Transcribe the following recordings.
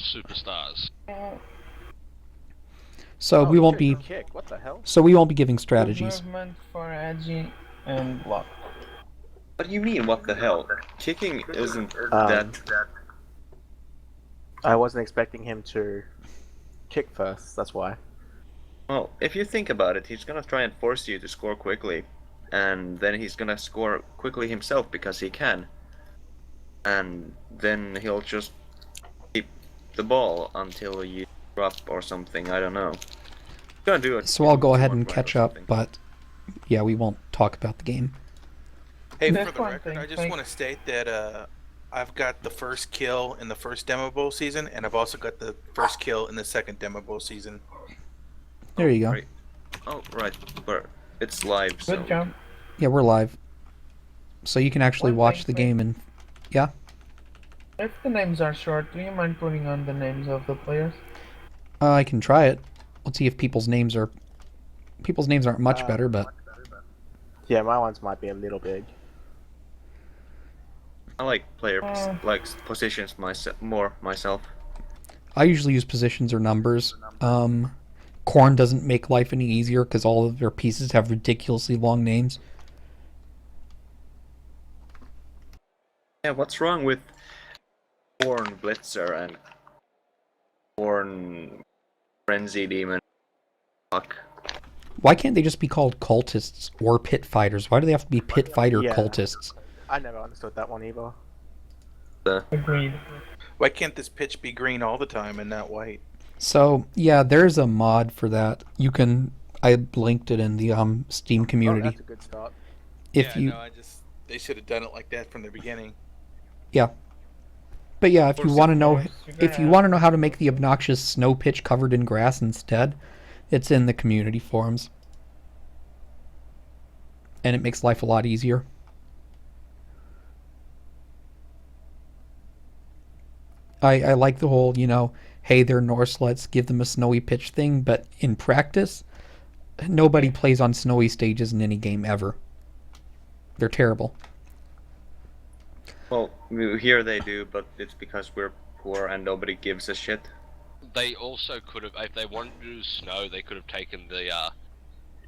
superstars. So we won't be. Kick. What the hell? So we won't be giving Good strategies. movement for edgy and block. What do you mean, what the hell? Kicking isn't Um, that... I wasn't expecting him to kick first. That's why. Well, if you think about it, he's gonna try and force you to score quickly. And then he's gonna score quickly himself because he can. And then he'll just keep the ball until you drop or something, I don't know. He's gonna do it. So I'll go ahead and right catch or up, something. but yeah, we won't talk about the game. Hey, That's for the one record, thing, I just like- want to state that I've got the first kill in the first Demo Bowl season, and I've also got the first kill in the second Demo Bowl season. There you go. Right. Oh, right. It's live, so... Good job. Yeah, we're live. So you can actually One watch thing, the game and... Yeah? If the names are short, do you mind putting on the names of the players? I can try it. Let's see if people's names are... People's names aren't much better, but... Yeah, my ones might be a little big. I like positions more myself. I usually use positions or numbers. Corn doesn't make life any easier because all of their pieces have ridiculously long names. Yeah, what's wrong with Born Blitzer and Born Frenzy Demon? Fuck. Why can't they just be called cultists or pit fighters? Why do they have to be pit fighter Yeah. cultists? I never understood that one either. Agreed. Why can't this pitch be green all the time and not white? So, yeah, there's a mod for that. You can... I linked it in the Steam Oh, community. that's a good start. If yeah, you... no, they should have done it like that from the beginning. Yeah. But yeah, if you want to know... You're If you gonna- want to know how to make the obnoxious snow pitch covered in grass instead, it's in the community forums. And it makes life a lot easier. I like the whole, hey, they're Norse, let's give them a snowy pitch thing, but in practice, nobody plays on snowy stages in any game ever. They're terrible. Well, here they do, but it's because we're poor and nobody gives a shit. They also could have, if they wanted to do snow, they could have taken the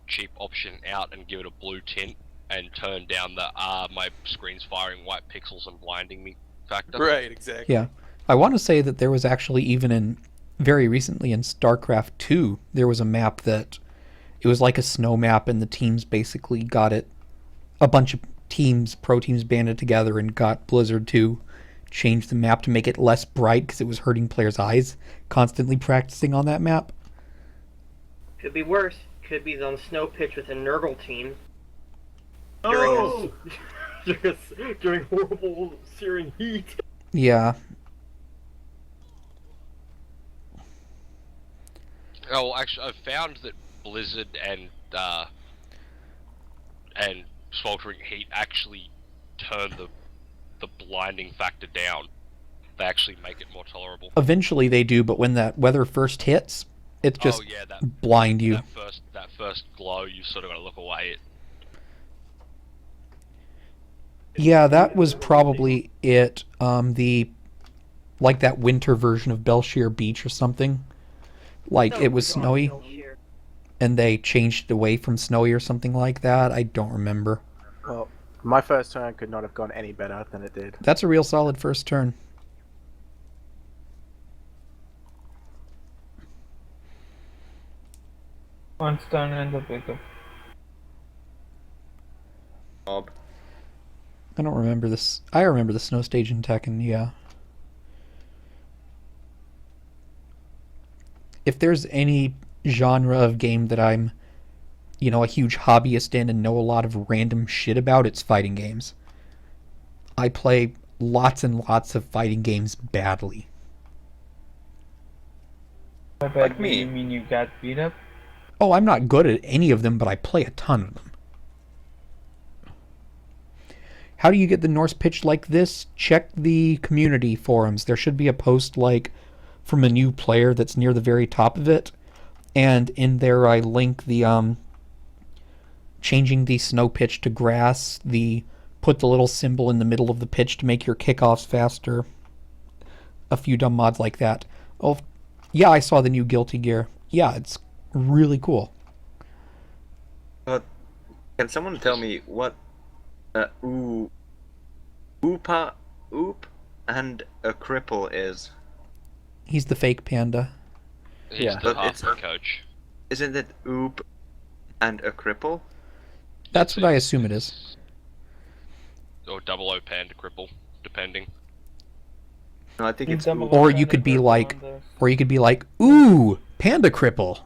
cheap option out and give it a blue tint and turned down the my screen's firing white pixels and blinding me factor. Right, exactly. Yeah. I want to say that there was actually even very recently in StarCraft 2, there was a map that, it was like a snow map and the teams basically got it, a bunch of pro teams banded together and got Blizzard to change the map to make it less bright because it was hurting players' eyes constantly practicing on that map. Could be worse. Could be on snow pitch with a Nurgle team. Oh! During horrible searing heat. Yeah. Oh, well, actually, I've found that Blizzard and sweltering heat actually turn the blinding factor down. They actually make it more tolerable. Eventually they do, but when that weather first hits, it's just oh yeah, that blind you. that first glow, you sort of got to look away. Yeah, that was probably it. Like that winter version of Belshire Beach or something. Like it was snowy, and they changed it away from snowy or something like that. I don't remember. Well, my first turn could not have gone any better than it did. That's a real solid first turn. Once done and the pickup. Mob. I don't remember this. I remember the snow stage in Tekken, yeah. If there's any genre of game that I'm, a huge hobbyist in and know a lot of random shit about, it's fighting games. I play lots and lots of fighting games badly. By Like bad, me. you mean you got beat up? Oh, I'm not good at any of them, but I play a ton of them. How do you get the Norse pitch like this? Check the community forums. There should be a post from a new player that's near the very top of it. And in there I link the changing the snow pitch to grass, put the little symbol in the middle of the pitch to make your kickoffs faster. A few dumb mods like that. Oh, yeah, I saw the new Guilty Gear. Yeah, it's really cool. But can someone tell me what oop and a cripple is? He's the fake panda. He's Yeah. the But it's- halfway coach. Isn't it oop and a cripple? That's what I assume it is. Or double O panda cripple, depending. No, I think You it's double oop. Or panda you could be cripple like, on the- or you could be like, ooh, panda cripple.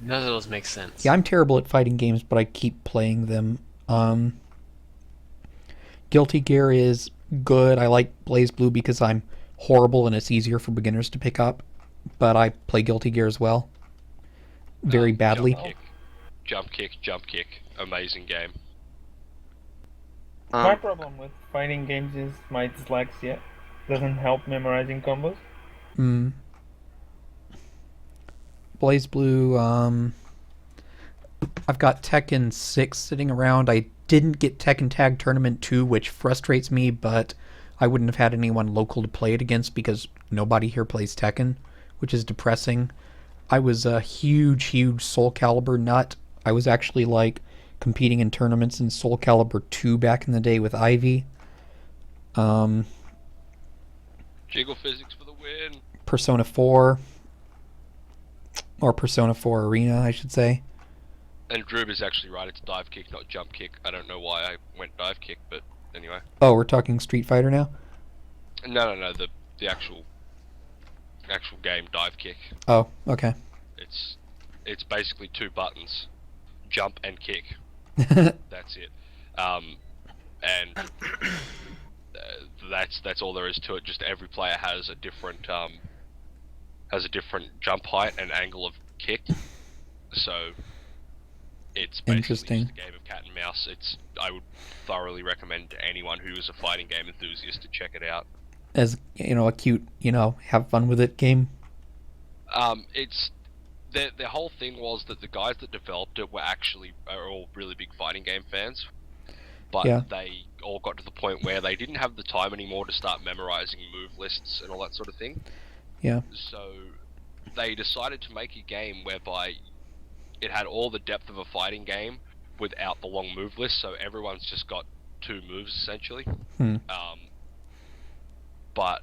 None of those make sense. Yeah, I'm terrible at fighting games, but I keep playing them. Guilty Gear is good. I like Blaze Blue because I'm horrible and it's easier for beginners to pick up. But I play Guilty Gear as well. Very badly. Jump kick. Amazing game. My problem with fighting games is my dyslexia. Doesn't help memorizing combos. Blaze Blue, I've got Tekken 6 sitting around. I didn't get Tekken Tag Tournament 2, which frustrates me, but I wouldn't have had anyone local to play it against because nobody here plays Tekken, which is depressing. I was a huge Soul Calibur nut. I was actually like competing in tournaments in Soul Calibur 2 back in the day with Ivy. Jiggle physics for the win. Persona 4. Or Persona 4 Arena, I should say. And Droob is actually right, it's dive kick, not jump kick. I don't know why I went dive kick, but anyway. Oh, we're talking Street Fighter now? No, the actual game, dive kick. Oh, okay. It's basically 2 buttons, jump and kick. That's it. And that's all there is to it. Just every player has a different jump height and angle of kick. So it's basically Interesting. just a game of cat and mouse. I would thoroughly recommend to anyone who is a fighting game enthusiast to check it out. As, a cute, have fun with it game. It's the whole thing was that the guys that developed it are all really big fighting game fans, but Yeah. they all got to the point where they didn't have the time anymore to start memorizing move lists and all that sort of thing. Yeah. So they decided to make a game whereby it had all the depth of a fighting game without the long move list, so everyone's just got 2 moves essentially. But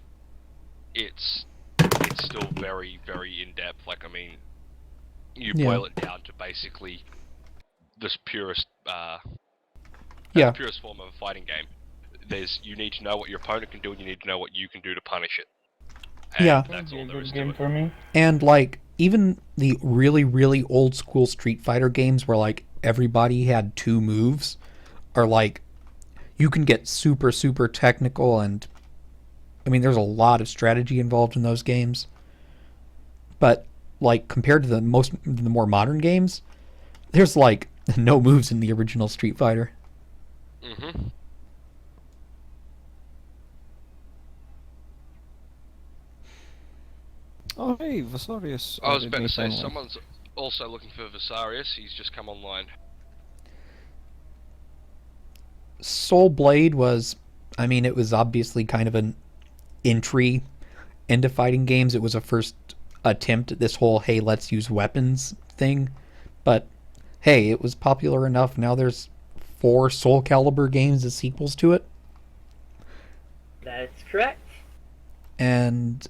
it's still very in depth. Like, I mean, you boil it down to basically this purest purest form of a fighting game. You need to know what your opponent can do, and you need to know what you can do to punish it. And Yeah. that's all there is to Game it. for me. And, like, even the really old school Street Fighter games where, like, everybody had 2 moves are, like, you can get super technical, and, I mean, there's a lot of strategy involved in those games. But, like, compared to the more modern games, there's, like, no moves in the original Street Fighter. Mm-hmm. Oh, hey, Vasarius. I was about to made say, finally. someone's also looking for Vasarius. He's just come online. Soul Blade was, I mean, it was obviously kind of an entry into fighting games. It was a first attempt at this whole, hey, let's use weapons thing. But, hey, it was popular enough. Now there's 4 Soul Calibur games as sequels to it. That's correct. And,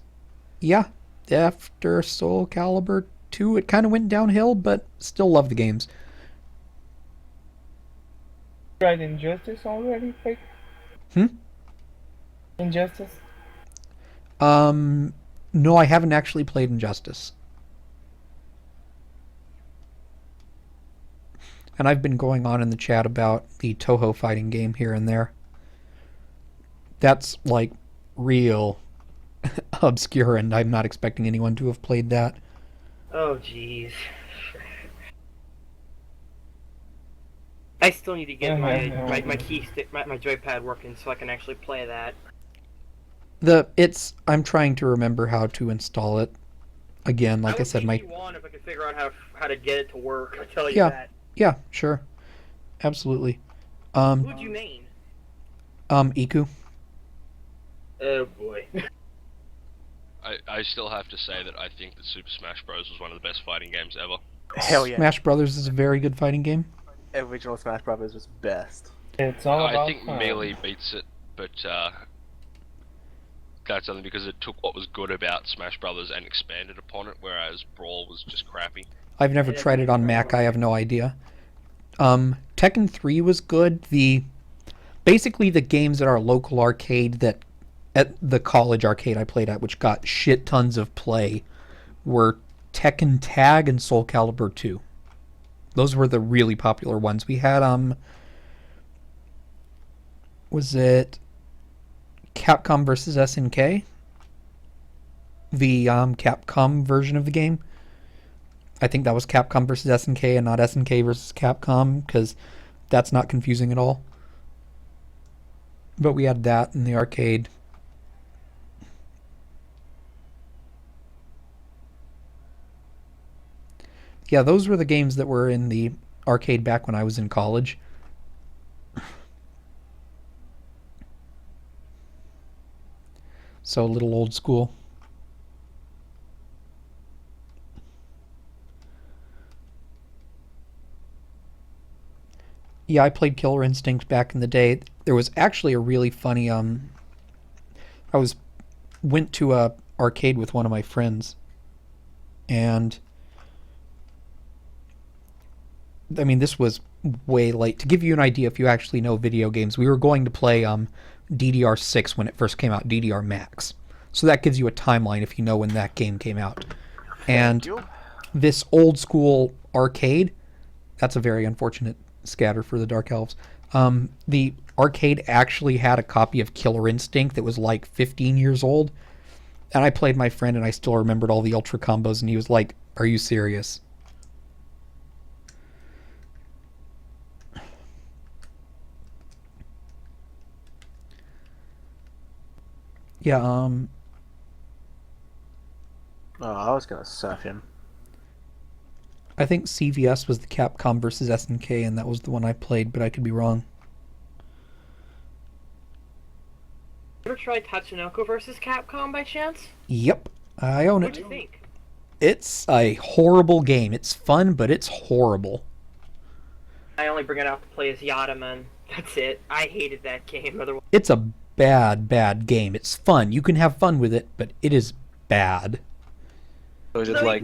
yeah, after Soul Calibur 2, it kind of went downhill, but still love the games. Tried Injustice already, Fake? Injustice? No, I haven't actually played Injustice. And I've been going on in the chat about the Toho fighting game here and there. That's, like, real obscure, and I'm not expecting anyone to have played that. Oh, jeez. I still need to get my key stick, my joypad working so I can actually play that. I'm trying to remember how to install it. Again, like I said, I would on if I could figure out how to get it to work. I tell you Yeah. that. Yeah, sure. Absolutely. Who'd you main? Iku. Oh boy. I still have to say that I think that Super Smash Bros. Was one of the best fighting games ever. Hell yeah. Smash Brothers is a very good fighting game. Original Smash Brothers was best. It's all about I think fun. Melee beats it, but that's only because it took what was good about Smash Brothers and expanded upon it, whereas Brawl was just crappy. I've never tried it on Mac. I have no idea. Tekken 3 was good. Basically the games at our local arcade that at the college arcade I played at, which got shit tons of play, were Tekken Tag and Soul Calibur 2. Those were the really popular ones. We had was it Capcom versus SNK? The Capcom version of the game. I think that was Capcom versus SNK and not SNK versus Capcom, because that's not confusing at all. But we had that in the arcade. Yeah, those were the games that were in the arcade back when I was in college. So a little old school. Yeah, I played Killer Instinct back in the day. There was actually a really funny went to a arcade with one of my friends, and I mean, this was way late. To give you an idea, if you actually know video games, we were going to play DDR6 when it first came out, DDR Max. So that gives you a timeline if you know when that game came out. And this old school arcade, that's a very unfortunate scatter for the Dark Elves. The arcade actually had a copy of Killer Instinct that was like 15 years old. And I played my friend and I still remembered all the ultra combos, and he was like, "Are you serious?" Yeah, Oh, I was gonna surf him. I think CVS was the Capcom versus SNK, and that was the one I played, but I could be wrong. Ever tried Tatsunoko versus Capcom by chance? Yep, I own What it. do you think? It's a horrible game. It's fun, but it's horrible. I only bring it out to play as Yadaman. That's it. I hated that game. Otherwise, It's a bad game. It's fun. You can have fun with it, but it is bad. So is it like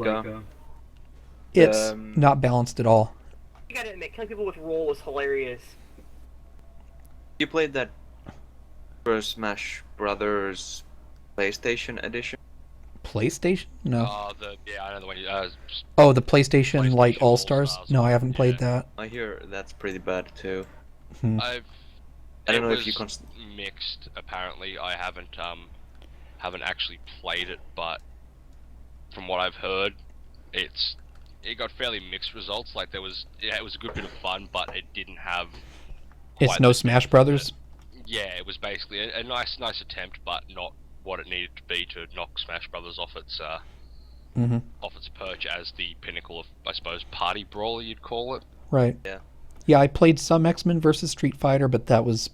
It's not balanced at all. I gotta admit, killing people with roll was hilarious. you played that first Smash Brothers PlayStation edition? PlayStation? No. I know the one. Oh, the PlayStation like PlayStation All-Stars? All-Stars No, I one, haven't played yeah. that. I hear that's pretty bad too. I don't know if was you mixed. Apparently, I haven't actually played it, but from what I've heard, it got fairly mixed results. Like it was a good bit of fun, but it didn't have. It's quite no the Smash depth Brothers? that- Yeah, it was basically a nice attempt, but not what it needed to be to knock Smash Brothers off its perch as the pinnacle of, I suppose, party brawler you'd call it. Right. Yeah. Yeah, I played some X-Men versus Street Fighter, but that was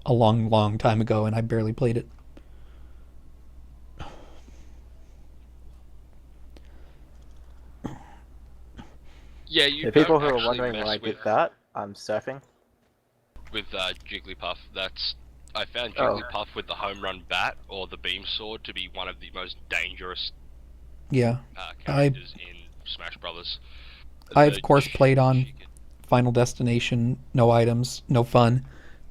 a long time ago, and I barely played it. Yeah, you. The people don't who are actually wondering mess why I did with- that, I'm surfing. with Jigglypuff. I found Oh. Jigglypuff with the home run bat or the beam sword to be one of the most dangerous Yeah. characters in Smash Brothers. I, of course, played on Final Destination, no items, no fun.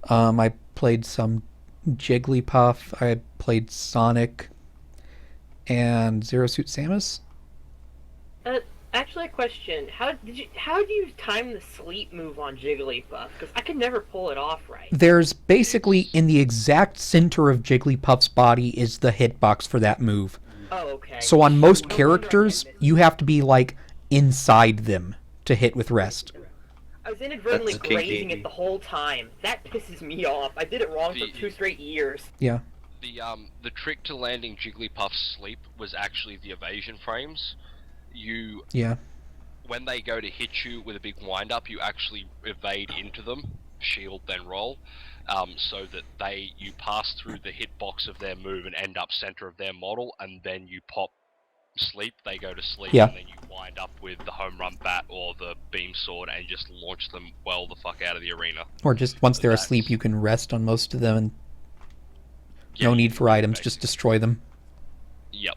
I played some Jigglypuff, I played Sonic, and Zero Suit Samus. Actually, a question: How do you time the sleep move on Jigglypuff? Because I could never pull it off right. There's basically, in the exact center of Jigglypuff's body is the hitbox for that move. Oh, okay. So on most No wonder I characters, missed it. you have to be, like, inside them to hit with rest. I was inadvertently That's kinky. grazing it the whole time. That pisses me off. I did it wrong for 2 straight years. Yeah. The trick to landing Jigglypuff's sleep was actually the evasion frames. Yeah. When they go to hit you with a big wind up, you actually evade into them, shield then roll, so that you pass through the hitbox of their move and end up center of their model, and then you pop sleep, they go to sleep, Yeah. and then you wind up with the home run bat or the beam sword and just launch them well the fuck out of the arena. Or just once they're That's- asleep, you can rest on most of them, and Yeah, no you need can for items, basically- just destroy them. Yep.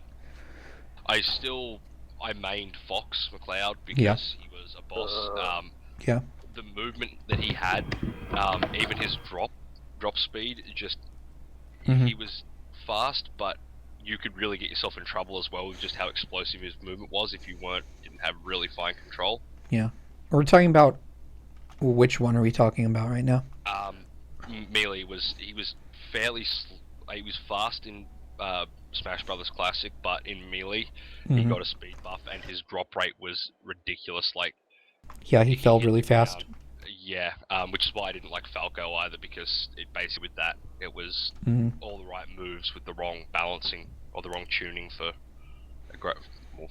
I mained Fox McLeod because he was a boss. Yeah. The movement that he had, even his drop speed, just Mhm. he was fast, but you could really get yourself in trouble as well with just how explosive his movement was if you didn't have really fine control. Yeah. We're talking about which one are we talking about right now? Melee he was fairly he was fast in Smash Brothers Classic, but in Melee he Mhm. got a speed buff and his drop rate was ridiculous. Like Yeah, he fell hit really the fast. ground. Yeah, which is why I didn't like Falco either, because it basically with that it was Mhm. all the right moves with the wrong balancing or the wrong tuning for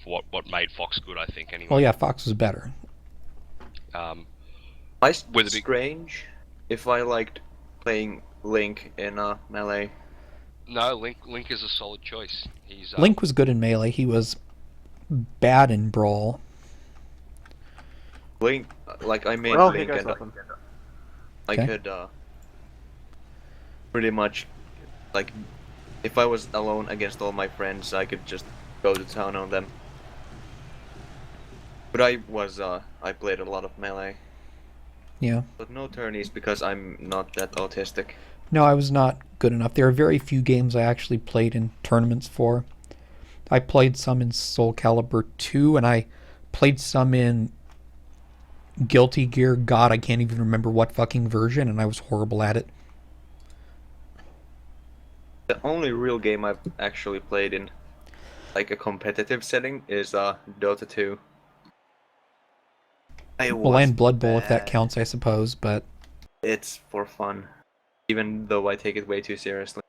what made Fox good, I think. Anyway. Well, yeah, Fox was better. With a big- strange if I liked playing Link in Melee. No, Link is a solid choice. He's Link was good in Melee. He was bad in Brawl. Link, like I made Well, here Link goes and nothing. I Okay. could pretty much, like, if I was alone against all my friends, I could just go to town on them. But I played a lot of Melee. Yeah. But no tourneys because I'm not that autistic. No, I was not good enough. There are very few games I actually played in tournaments for. I played some in Soul Calibur 2, and I played some in Guilty Gear. God, I can't even remember what fucking version, and I was horrible at it. The only real game I've actually played in, like, a competitive setting is Dota 2. Well, and Blood Bowl, if that counts, I suppose, but It's for fun, even though I take it way too seriously.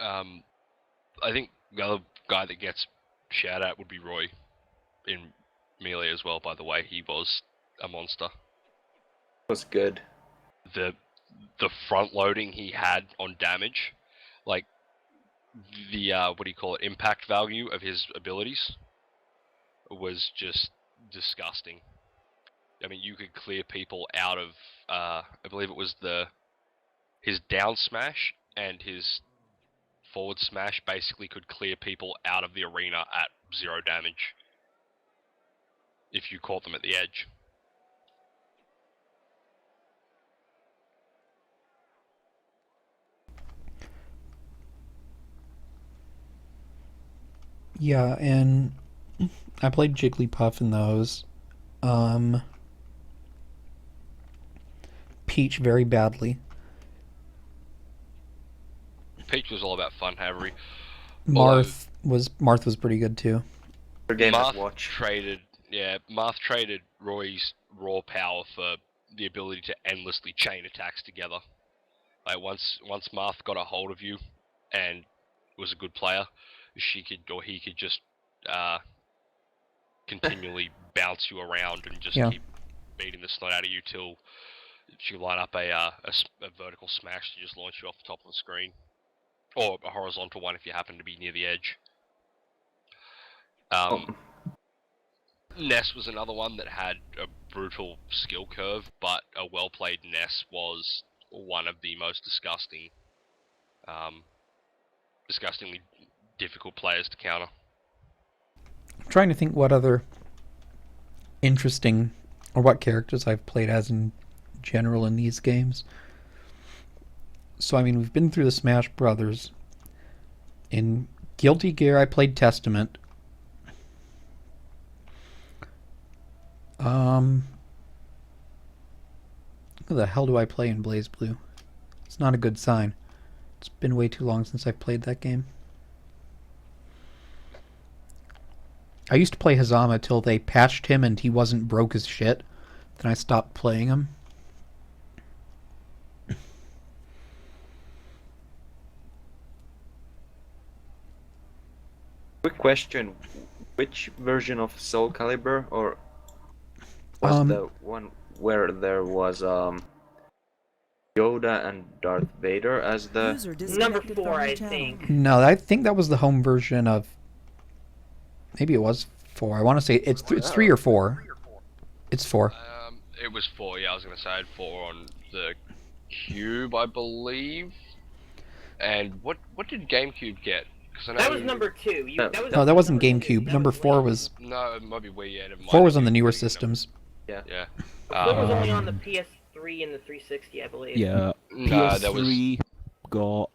I think the other guy that gets shout out would be Roy in Melee as well. By the way, he was a monster. It was good. The front loading he had on damage, like the what do you call it, impact value of his abilities, was just disgusting. I mean, you could clear people out of I believe it was his down smash and his forward smash basically could clear people out of the arena at 0 damage if you caught them at the edge. yeah, and I played Jigglypuff in those. Peach very badly. Peach was all about fun, Havery. Marth was pretty good too. For game I've Marth watched. Marth traded Roy's raw power for the ability to endlessly chain attacks together. Like once Marth got a hold of you and was a good player, he could just continually bounce you around and just Yeah. keep beating the snot out of you till she line up a vertical smash to just launch you off the top of the screen, or a horizontal one if you happen to be near the edge. Ness was another one that had a brutal skill curve, but a well-played Ness was one of the most disgustingly difficult players to counter. I'm trying to think what other interesting, or what characters I've played as in general in these games. So, I mean, we've been through the Smash Brothers. In Guilty Gear, I played Testament. Who the hell do I play in Blaze Blue? It's not a good sign. It's been way too long since I've played that game. I used to play Hazama till they patched him and he wasn't broke as shit. Then I stopped playing him. Quick question: which version of Soul Calibur, or was the one where there was Yoda and Darth Vader as the Number 4, I think. No, I think that was the home version of. Maybe it was 4. I want to say it's 3 or 4. It's 4. It was 4. Yeah, I was gonna say I had 4 on the Cube, I believe. And what did GameCube get? I know That was number 2. No, that wasn't GameCube. Number 4 was. No, it might be Wii. Yeah, 4 was on the newer systems. Yeah. 4 was only on the PS3 and the 360, I believe. Yeah. No, that was. PS3 got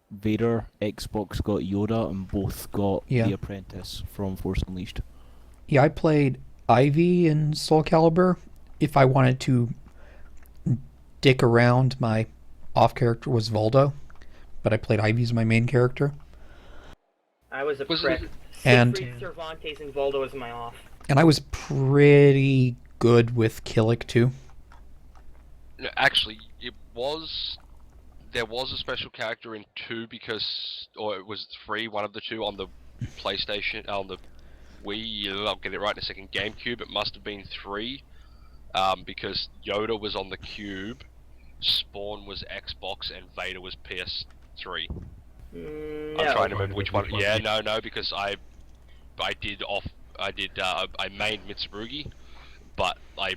Vader, Xbox got Yoda, and both got Yeah. The Apprentice from Force Unleashed. Yeah, I played Ivy in Soul Calibur. If I wanted to dick around, my off character was Voldo, but I played Ivy as my main character. I was a prep. And- Siegfried, Cervantes, and Voldo as my off. And I was pretty good with Killick too. No, actually, there was a special character in 2 because, or it was 3, one of the 2 on the PlayStation, on the Wii. I'll get it right in a second. GameCube. It must have been 3, because Yoda was on the Cube, Spawn was Xbox, and Vader was PS3. I'm trying to remember which one. Yeah, no, because I mained Mitsurugi, but I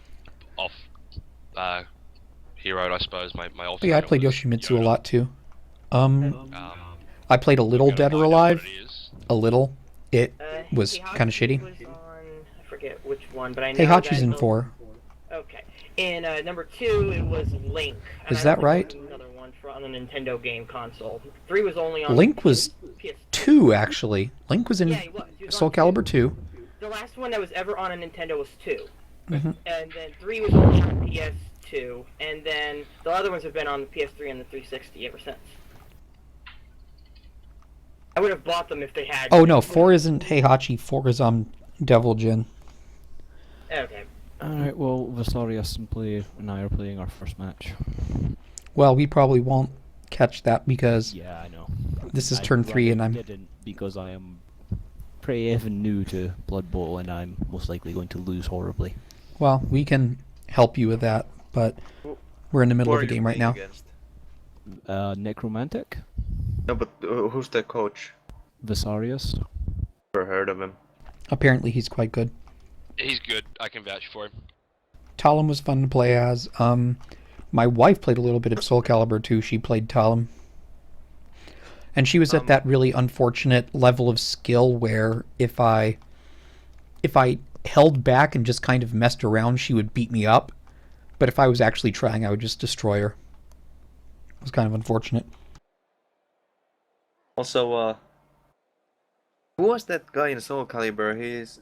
heroed, I suppose, my alternate. Yeah, I played Yoshimitsu Yoda. a lot too. I played a little Dead or Alive. A little. It was kind of shitty. Was on, I forget which one, but I know Heihachi's that in 4. Okay. In number 2, it was Link. And Is I that think right? there was another one on the Nintendo game console. 3 was only on Link was PS2. 2 actually. Link was in Yeah, he was. He was Soul on Calibur 2. The last one that was ever on a Nintendo was 2. Mhm. And then 3 was only on PS2. And then the other ones have been on the PS3 and the 360 ever since. I would have bought them if they had. Oh no, 4 isn't Heihachi. 4 is Devil Jin. Okay. Alright, well, Visarius and I are playing our first match. Well, we probably won't catch that because Yeah, I know. this is turn 3 and I'm. didn't because I am pretty even new to Blood Bowl and I'm most likely going to lose horribly. Well, we can help you with that, but we're in the middle Who of are the you game right playing now. against? Necromantic, No, but who's the coach? Visarius. Never heard of him. Apparently, he's quite good. He's good. I can vouch for him. Talon was fun to play as. My wife played a little bit of Soul Calibur too. She played Talon. And she was at that really unfortunate level of skill where if I held back and just kind of messed around, she would beat me up. But if I was actually trying, I would just destroy her. It was kind of unfortunate. Also, who was that guy in Soul Calibur? He's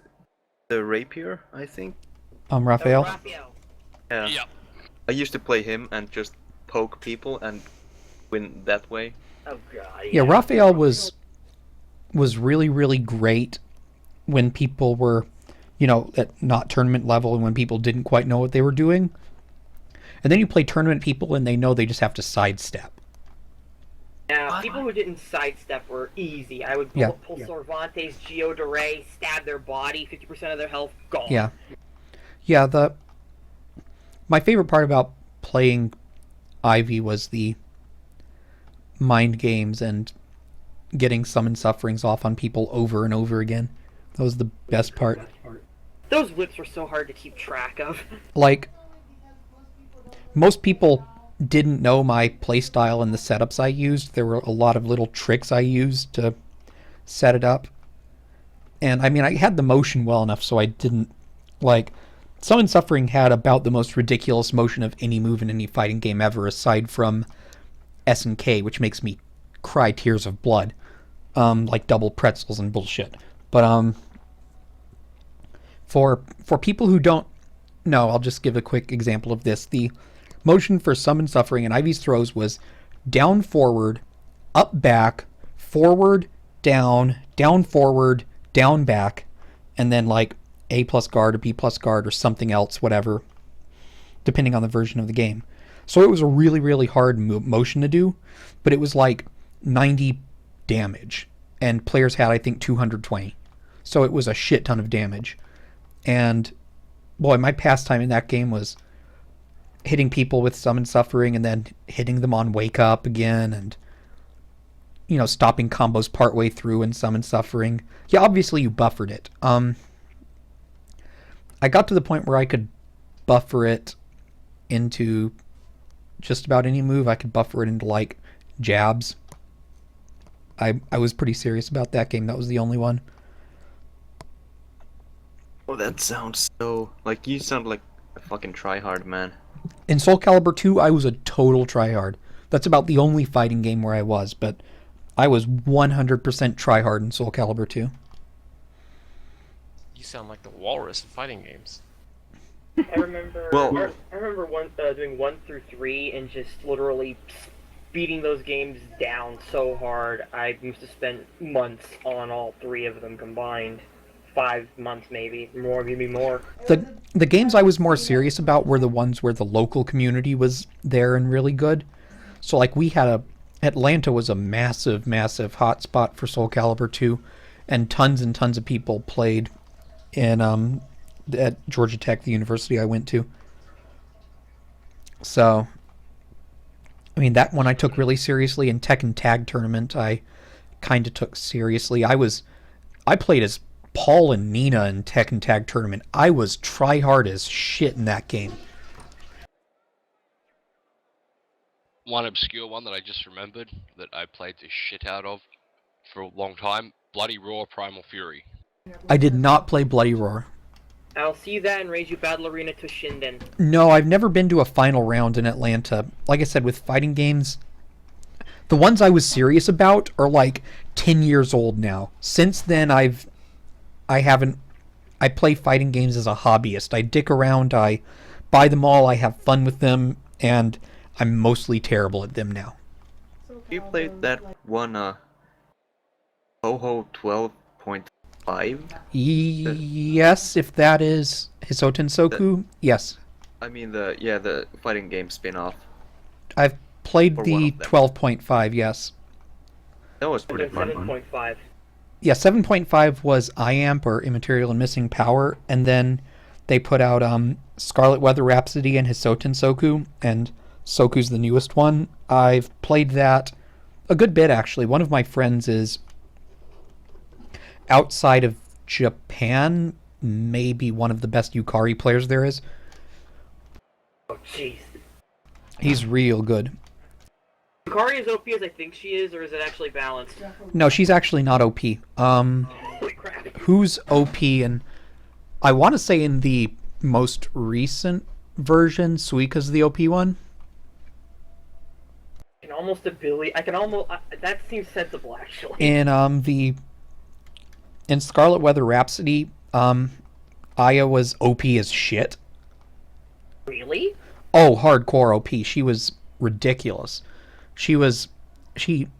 the rapier, I think. Raphael? Raphael. Yeah. Yep. I used to play him and just poke people and win that way. Oh god. Yeah, Raphael was really, really great when people were, at not tournament level and when people didn't quite know what they were doing. And then you play tournament people and they know they just have to sidestep. Now, people who didn't sidestep were easy. I would pull Cervantes, Geo DaE, stab their body, 50% of their health, gone. Yeah. Yeah, my favorite part about playing Ivy was the mind games and getting summon sufferings off on people over and over again. That was the best part. Those whips were so hard to keep track of. Like, most people didn't know my playstyle and the setups I used. There were a lot of little tricks I used to set it up. And, I mean, I had the motion well enough so I didn't, Summon Suffering had about the most ridiculous motion of any move in any fighting game ever, aside from SNK, which makes me cry tears of blood. Like double pretzels and bullshit. But, for people who don't know, I'll just give a quick example of this. The motion for Summon Suffering and Ivy's throws was down forward, up back, forward, down forward, down back, and then A plus guard or B plus guard or something else, whatever, depending on the version of the game. So it was a really, really hard motion to do, but it was 90 damage, and players had, I think, 220. So it was a shit ton of damage. And boy, my pastime in that game was hitting people with Summon Suffering and then hitting them on Wake Up again, and stopping combos partway through and Summon Suffering. Yeah, obviously you buffered it. I got to the point where I could buffer it into just about any move. I could buffer it into like jabs. I was pretty serious about that game. That was the only one. Oh, that sounds so... Like, you sound like a fucking tryhard, man. In Soul Calibur 2, I was a total tryhard. That's about the only fighting game where I was, but I was 100% tryhard in Soul Calibur 2. You sound like the walrus in fighting games. I remember. Well, I remember doing 1 through 3 and just literally beating those games down so hard. I used to spend months on all 3 of them combined. 5 months, maybe more. The games I was more serious about were the ones where the local community was there and really good. So like Atlanta was a massive hotspot for Soul Calibur 2, and tons of people played in at Georgia Tech, the university I went to. So I mean, that one I took really seriously. In Tekken Tag Tournament I kind of took seriously. I played as Paul and Nina in Tekken Tag Tournament. I was try-hard as shit in that game. One obscure one that I just remembered that I played the shit out of for a long time, Bloody Roar Primal Fury. I did not play Bloody Roar. I'll see you that in Reiju Battle Arena to Shinden. No, I've never been to a final round in Atlanta. Like I said, with fighting games, the ones I was serious about are like 10 years old now. Since then, I play fighting games as a hobbyist. I dick around, I buy them all, I have fun with them, and I'm mostly terrible at them now. You played that one, Ho-Ho 12.5? Yes, if that is Hisoten Soku, yes. I mean the fighting game spin-off. I've played Or the one of them. 12.5, yes. That was pretty fun. 7.5. Yeah, 7.5 was IAMP, or Immaterial and Missing Power, and then they put out Scarlet Weather Rhapsody and Hisoten Soku, and Soku's the newest one. I've played that a good bit, actually. One of my friends is outside of Japan, maybe one of the best Yukari players there is. Oh, jeez. He's real good. Yukari as OP as I think she is, or is it actually balanced? No, she's actually not OP. Holy crap. Who's OP? And I want to say in the most recent version, Suika's the OP one. That seems sensible, actually. In Scarlet Weather Rhapsody, Aya was OP as shit. Really? Oh, hardcore OP. She was ridiculous. She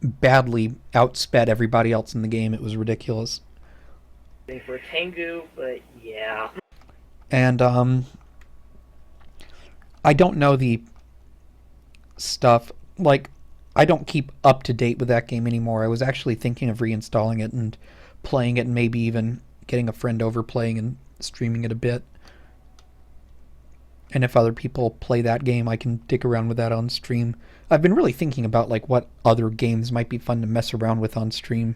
badly outsped everybody else in the game. It was ridiculous. For a Tengu, but yeah. And I don't know the stuff, like, I don't keep up to date with that game anymore. I was actually thinking of reinstalling it and playing it, and maybe even getting a friend over, playing and streaming it a bit. And if other people play that game, I can dick around with that on stream. I've been really thinking about like what other games might be fun to mess around with on stream.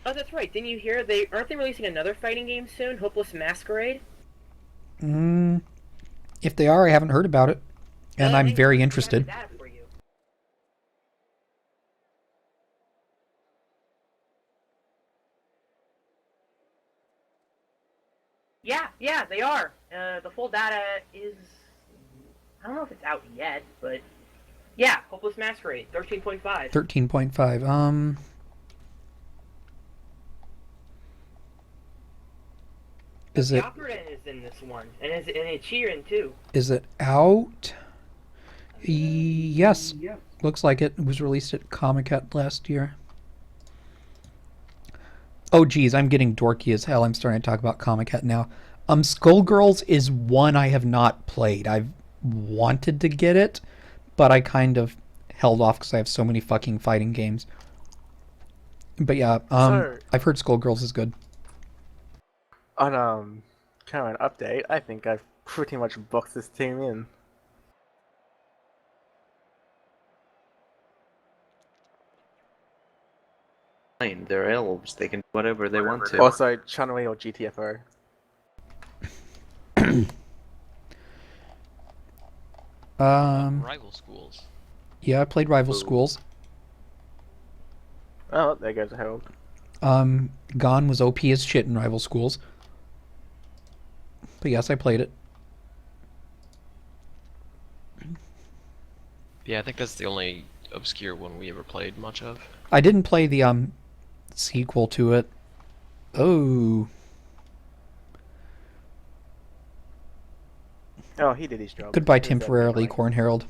Oh, that's right. Didn't you hear aren't they releasing another fighting game soon? Hopeless Masquerade? If they are, I haven't heard about it. And I'm very interested. Yeah, they are. The full data is... I don't know if it's out yet, but... Yeah, Hopeless Masquerade, 13.5. 13.5, Is it... Yakuren is in this one, and Ichiran too. Is it out? Yes. Looks like it. It was released at Comic-Con last year. Oh geez, I'm getting dorky as hell. I'm starting to talk about Comic-Con now. Skullgirls is one I have not played. I've wanted to get it, but I kind of held off because I have so many fucking fighting games. But yeah, I've heard Skullgirls is good. On kind of an update, I think I've pretty much box this team in. Fine, they're elves. They can do whatever they want to. Also, Chun-Li or GTFO. Rival schools. Yeah, I played Rival Ooh. Schools. Oh, there goes a Herald. Gone was OP as shit in Rival Schools. But yes, I played it. Yeah, I think that's the only obscure one we ever played much of. I didn't play the sequel to it. Oh. Oh, he did his job. Goodbye He was there temporarily, anyway. Corn Herald.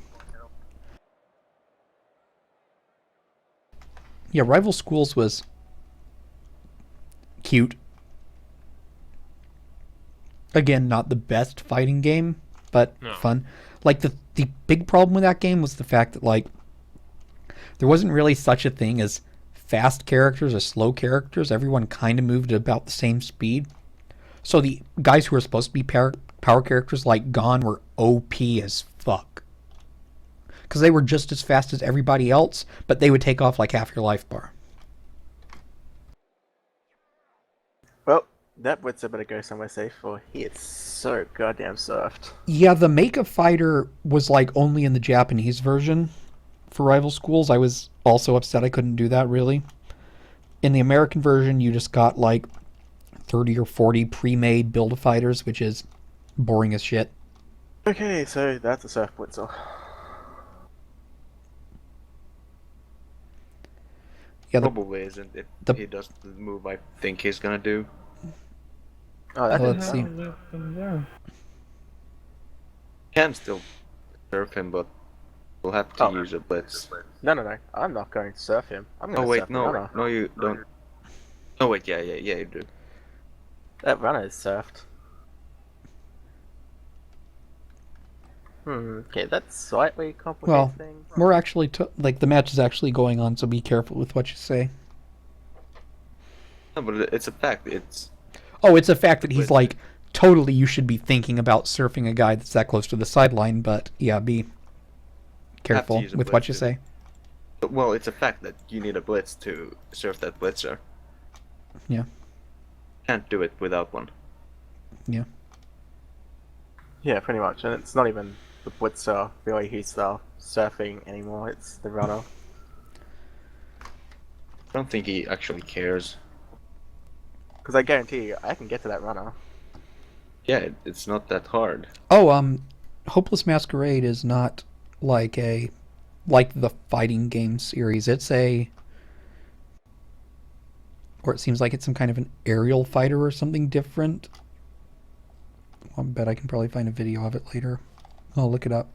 Yeah, Rival Schools was cute. Again, not the best fighting game, but No. fun. Like, the big problem with that game was the fact that, like, there wasn't really such a thing as fast characters or slow characters. Everyone kind of moved at about the same speed. So the guys who were supposed to be power characters like Gon were OP as fuck. Because they were just as fast as everybody else, but they would take off like half your life bar. Well, that Blitzer better go somewhere safe, or he is so goddamn soft. Yeah, the Mecha Fighter was like only in the Japanese version for Rival Schools. I was also upset I couldn't do that, really. In the American version, you just got like 30 or 40 pre-made Build-A-Fighters, which is boring as shit. Okay, so that's a Surf Blitzer. Yeah, Probably isn't if the- he does the move I think he's gonna do. Oh, that Let's didn't see. sound- Can still surf him, but we'll have to Oh. use a blitz. No. I'm not going to surf him. I'm going Oh to wait, surf the no, runner. no, you don't. Oh wait, yeah, you do. That runner is surfed. Okay, that's slightly complicated Well, things. we're actually, like, the match is actually going on, so be careful with what you say. No, but it's a fact. It's Oh, it's a fact that he's With- like, totally you should be thinking about surfing a guy that's that close to the sideline, but yeah, be careful use a with what you blitz, say. well, it's a fact that you need a blitz to surf that blitzer. Yeah. Can't do it without one. Yeah. Yeah, pretty much. And it's not even the Blitzer really who's surfing anymore, it's the runner. I don't think he actually cares. Because I guarantee you, I can get to that runner. Yeah, it's not that hard. Oh, Hopeless Masquerade is not like the fighting game series. It's or it seems like it's some kind of an aerial fighter or something different. I bet I can probably find a video of it later. I'll look it up.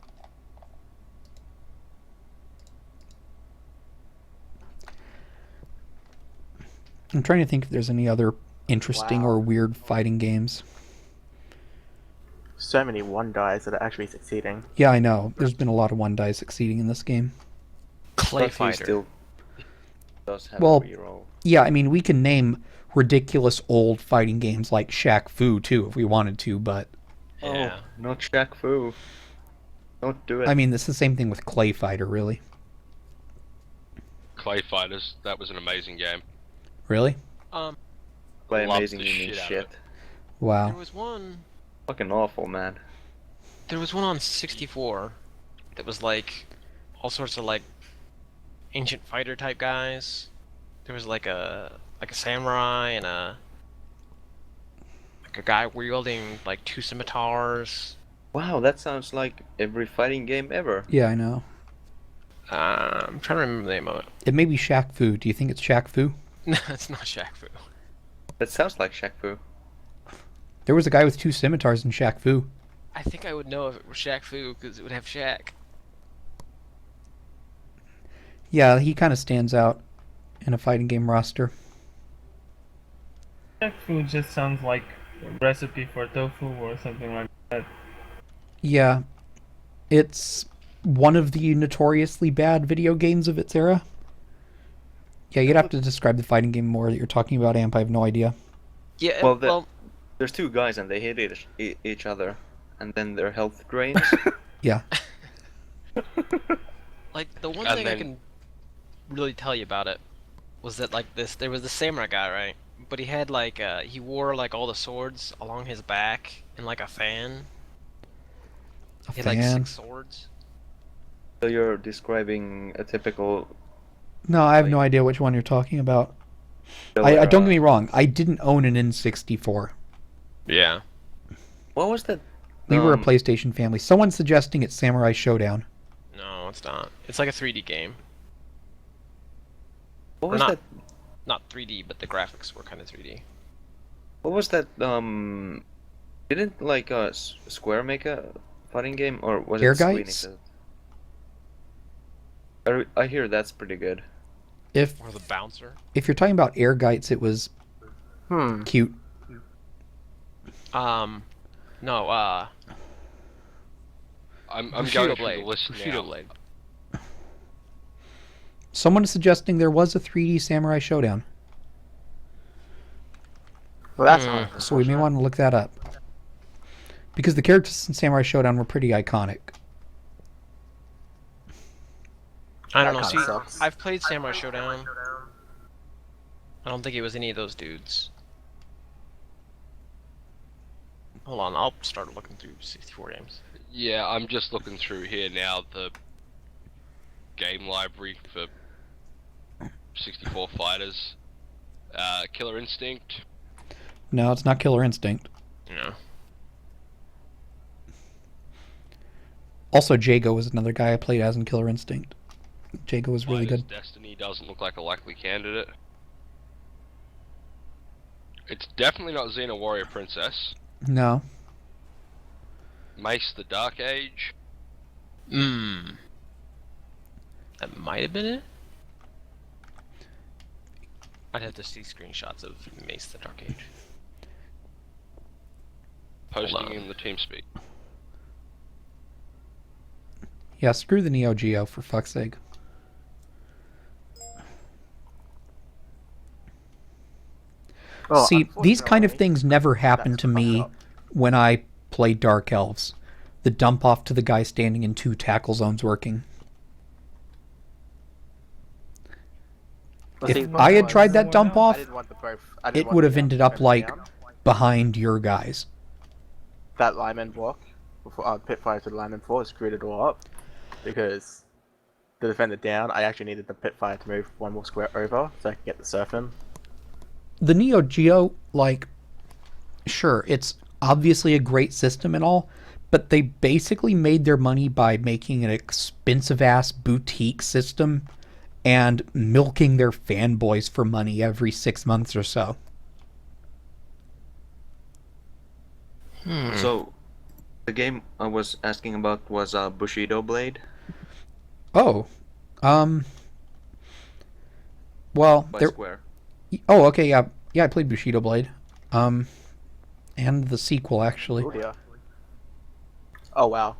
I'm trying to think if there's any other interesting Wow. or weird fighting games. So many one dies that are actually succeeding. Yeah, I know. There's been a lot of one die succeeding in this game. Clay But he Fighter. still does have Well, a reroll. Yeah, I mean, we can name ridiculous old fighting games like Shaq Fu too if we wanted to, but Yeah. Oh, not Shaq Fu. Don't do it. I mean, it's the same thing with Clay Fighter, really. Clay Fighters, that was an amazing game. Really? Um, By loved amazing the you mean shit out of shit. it. there Wow. was one. Fucking awful, man. There was one on 64 that was like all sorts of like ancient fighter type guys. There was like a samurai and a guy wielding like two scimitars. Wow, that sounds like every fighting game ever. Yeah, I know. I'm trying to remember the name of it. It may be Shaq Fu. Do you think it's Shaq Fu? No, it's not Shaq Fu. That sounds like Shaq Fu. There was a guy with two scimitars in Shaq Fu. I think I would know if it were Shaq Fu because it would have Shaq. Yeah, he kind of stands out in a fighting game roster. That food just sounds like a recipe for tofu or something like that. Yeah. It's one of the notoriously bad video games of its era. Yeah, you'd have to describe the fighting game more that you're talking about, Amp. I have no idea. Yeah, Well, well, There's two guys and they hit each other. and then their health drains. Yeah. Like the one And thing I then- can really tell you about it was that like there was the samurai guy, right? But he had like he wore like all the swords along his back and like a fan. A He had like fan. 6 swords. So you're describing a typical. No, I have no idea which one you're talking about. Where, Don't get me wrong. I didn't own an N64. Yeah. What was that? We were a PlayStation family. Someone's suggesting it's Samurai Showdown. No, it's not. It's like a 3D game. What Or was not, that? not 3D, but the graphics were kind of 3D. What was that? Didn't like Square make a fighting game, or was it Square Ehrgeiz? Enix? I hear that's pretty good. If Or the bouncer. you're talking about Ehrgeiz, it was cute. No, I'm Bushido going through Blade. the list Bushido now. Blade. Someone is suggesting there was a 3D Samurai Showdown, Well, that's so we may want to look that up. Because the characters in Samurai Showdown were pretty iconic. I don't That know. kinda See, sucks. I've played Samurai Showdown. I don't think it was any of those dudes. Hold on, I'll start looking through 64 games. Yeah, I'm just looking through here now, the game library for 64 fighters. Killer Instinct. No, it's not Killer Instinct. Yeah. Also, Jago was another guy I played as in Killer Instinct. Jago was really Fighters good. Destiny doesn't look like a likely candidate. It's definitely not Xena Warrior Princess. No. Mace the Dark Age. That might have been it. I'd have to see screenshots of Mace the Dark Age. Posting in the TeamSpeak. Yeah, screw the Neo Geo, for fuck's sake. Well, See, these kind of unfortunately, things never happened to me fucked up. when I played Dark Elves. The dump off to the guy standing in 2 tackle zones working. Well, If see, I had was- tried that dump I off, didn't want the both. I didn't it want would the, have ended up defender like down. behind your guys. That lineman block before pit fire to the lineman floor screwed it all up because the defender down. I actually needed the pit fire to move one more square over so I could get the surf in. The Neo Geo, like, sure, it's obviously a great system and all, but they basically made their money by making an expensive-ass boutique system and milking their fanboys for money every 6 months or so. So, the game I was asking about was Bushido Blade Oh, well, by there. Square. Oh, okay, yeah, I played Bushido Blade, and the sequel actually. Oh dear. Oh wow.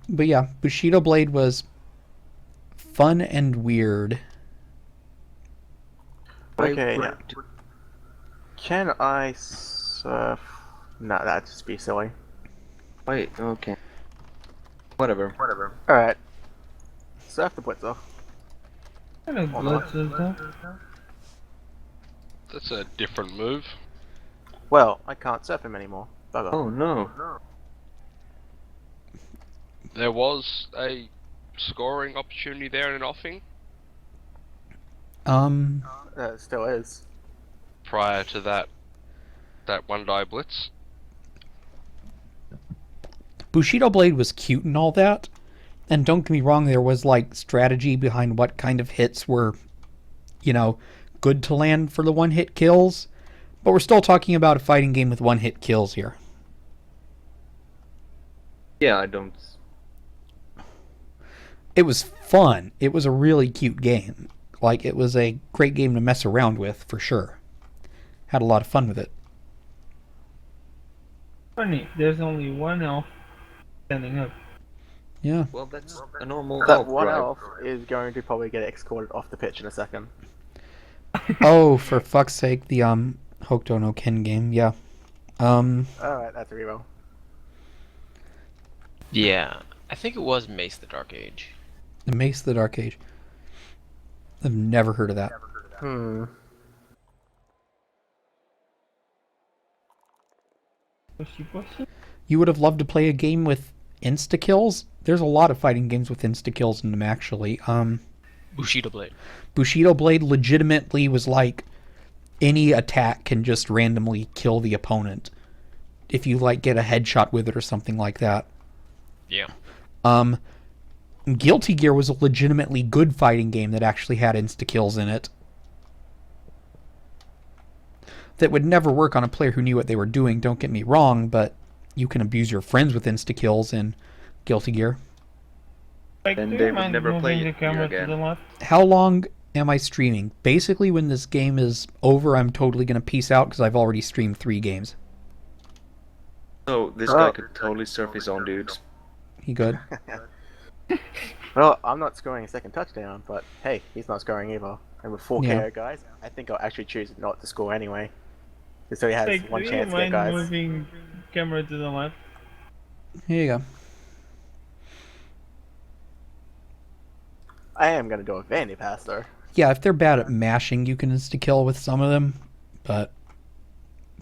But yeah, Bushido Blade was fun and weird. Okay. Wait, Yeah. Can I surf? No, that'd just be silly. Wait, okay. Whatever. All right. Surf the blitzer. What kind of blitz is that? That's a different move. Well, I can't surf him anymore. Bugger. Oh no. There was a scoring opportunity there in an offing It still is. prior to that one die blitz. Bushido Blade was cute and all that, and don't get me wrong, there was like strategy behind what kind of hits were, good to land for the one-hit kills, but we're still talking about a fighting game with one-hit kills here. Yeah, I don't. It was fun. It was a really cute game. Like, it was a great game to mess around with, for sure. Had a lot of fun with it. Funny, there's only one elf standing up. Yeah. Well, that's a normal That elf one drive. elf is going to probably get escorted off the pitch in a second. Oh, for fuck's sake, the Hokuto no Ken game. Yeah. Alright, that's a reroll. Yeah, I think it was Mace the Dark Age. The Mace of the Dark Age. I've never heard of that. Hmm. You would have loved to play a game with insta-kills? There's a lot of fighting games with insta-kills in them, actually. Bushido Blade. Bushido Blade legitimately was like, any attack can just randomly kill the opponent. If you, like, get a headshot with it or something like that. Yeah. Guilty Gear was a legitimately good fighting game that actually had insta-kills in it. That would never work on a player who knew what they were doing, don't get me wrong, but you can abuse your friends with insta-kills in Guilty Gear. Like, Then do they you would mind never play moving the it camera here to the again. left? How long am I streaming? Basically, when this game is over, I'm totally going to peace out because I've already streamed 3 games. So this guy could totally surf his own dudes. He good? Well, I'm not scoring a second touchdown, but hey, he's not scoring either. And with 4 Yeah. KO guys, I think I'll actually choose not to score anyway. Just so he has Like, one do you chance to get mind guys. moving camera to the left? Here you go. I am gonna do a vanity pass though. Yeah, if they're bad at mashing, you can insta-kill with some of them. But,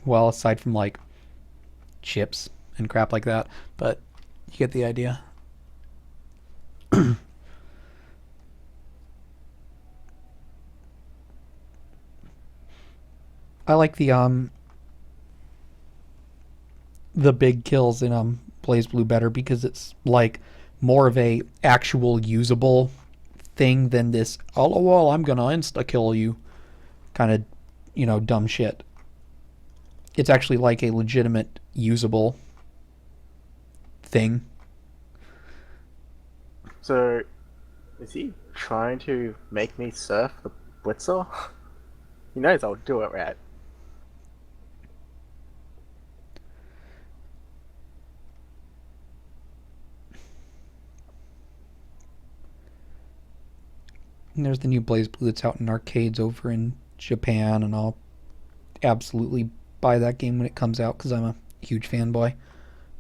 well, aside from, like, chips and crap like that. But, you get the idea. I like the big kills in Blaze Blue better because it's like more of a actual usable thing than this oh well I'm gonna insta kill you kind of, you know, dumb shit. It's actually like a legitimate usable thing. So, is he trying to make me surf the Blitzer? He knows I'll do it, right? And there's the new Blaze Blue that's out in arcades over in Japan, and I'll absolutely buy that game when it comes out because I'm a huge fanboy.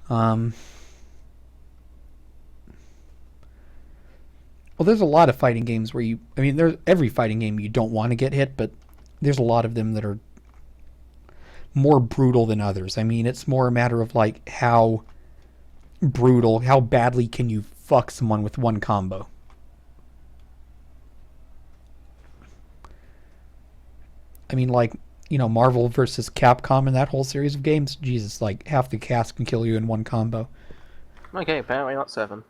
Well, there's a lot of fighting games where there's every fighting game you don't want to get hit, but there's a lot of them that are more brutal than others. I mean, it's more a matter of like how brutal, how badly can you fuck someone with one combo. I mean, like, you know, Marvel versus Capcom and that whole series of games, Jesus, like half the cast can kill you in one combo. Okay, apparently not 7.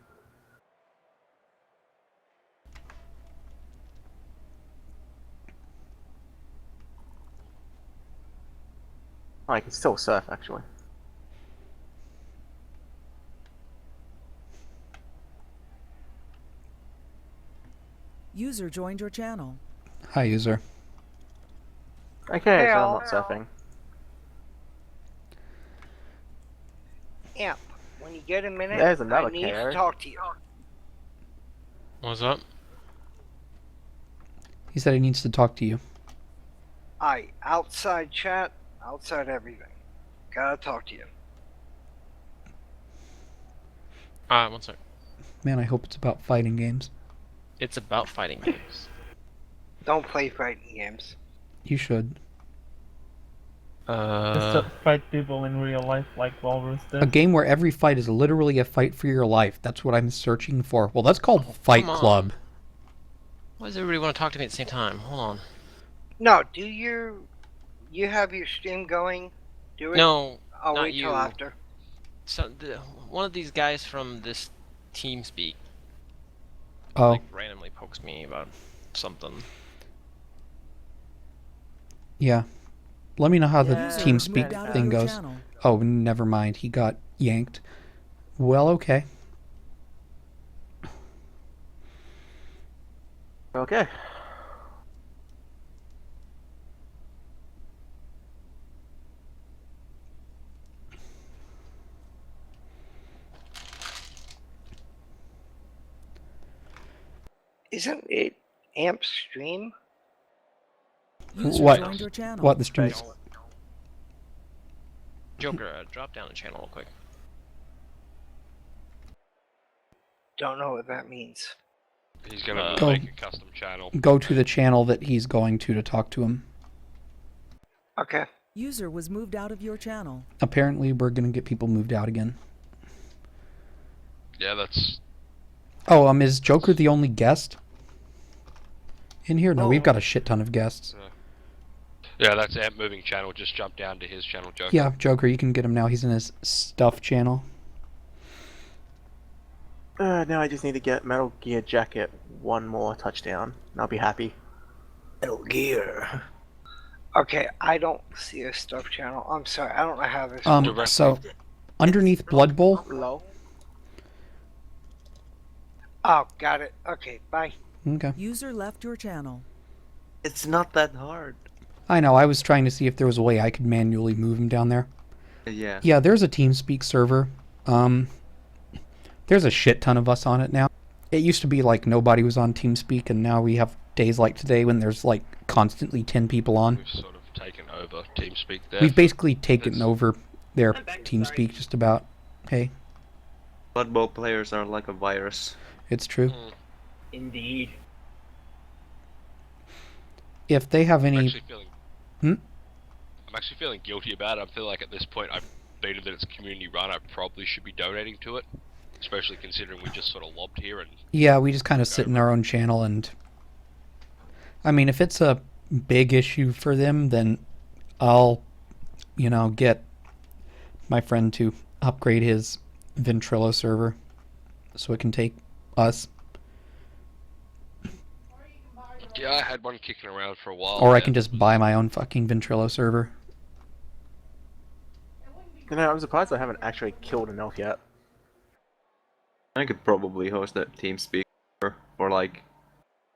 Oh, I can still surf, actually. User joined your channel. Hi, user. Okay, so I'm not surfing. Amp, when you get a minute, There's another I need KO. to talk to you. What's up? He said he needs to talk to you. Outside chat, outside everything. Gotta talk to you. One sec. Man, I hope it's about fighting games. It's about fighting games. Don't play fighting games. You should. Just to fight people in real life like Walrus did. A game where every fight is literally a fight for your life. That's what I'm searching for. Well, that's called Fight come on. Club. Why does everybody want to talk to me at the same time? Hold on. No, do you have your stream going? Do it? No, I'll not wait you. till after. So one of these guys from this TeamSpeak Oh, like randomly pokes me about something. yeah. Let me know how the User TeamSpeak moved out of thing your goes. channel. Oh, never mind. He got yanked. Well, okay. Okay. Isn't it Amp stream? User What? joined your channel. What, the stream? Joker, drop down the channel real quick. Don't know what that means. He's gonna Go- make a custom channel. Go to the channel that he's going to talk to him. Okay. User was moved out of your channel. Apparently, we're gonna get people moved out again. Yeah, that's... Oh, is Joker the only guest in here? No, we've got a shit ton of guests. Yeah, that's Amp moving channel. Just jump down to his channel, Joker. Yeah, Joker, you can get him now. He's in his stuff channel. Now I just need to get Metal Gear Jacket one more touchdown, and I'll be happy. Metal Gear. Okay, I don't see a stuff channel. I'm sorry, I don't know how this. So underneath Blood Bowl. Low. Oh, got it. Okay, bye. Okay. User left your channel. It's not that hard. I know. I was trying to see if there was a way I could manually move him down there. Yeah. Yeah, there's a TeamSpeak server. There's a shit ton of us on it now. It used to be like nobody was on TeamSpeak, and now we have days like today when there's like constantly 10 people on. We've sort of taken over TeamSpeak there. We've basically taken over their TeamSpeak just about. Hey, Blood Bowl players are like a virus. it's true. Indeed. If they have any... I'm actually feeling guilty about it. I feel like at this point I've stated that it's community run. I probably should be donating to it. Especially considering we just sort of lobbed here and... Yeah, we just kind of sit in our own channel and... I mean, if it's a big issue for them, then I'll, get my friend to upgrade his Ventrilo server so it can take us. Yeah, I had one kicking around for a while. Or I can just buy my own fucking Ventrilo server. I'm surprised I haven't actually killed an elf yet. I could probably host a TeamSpeak for like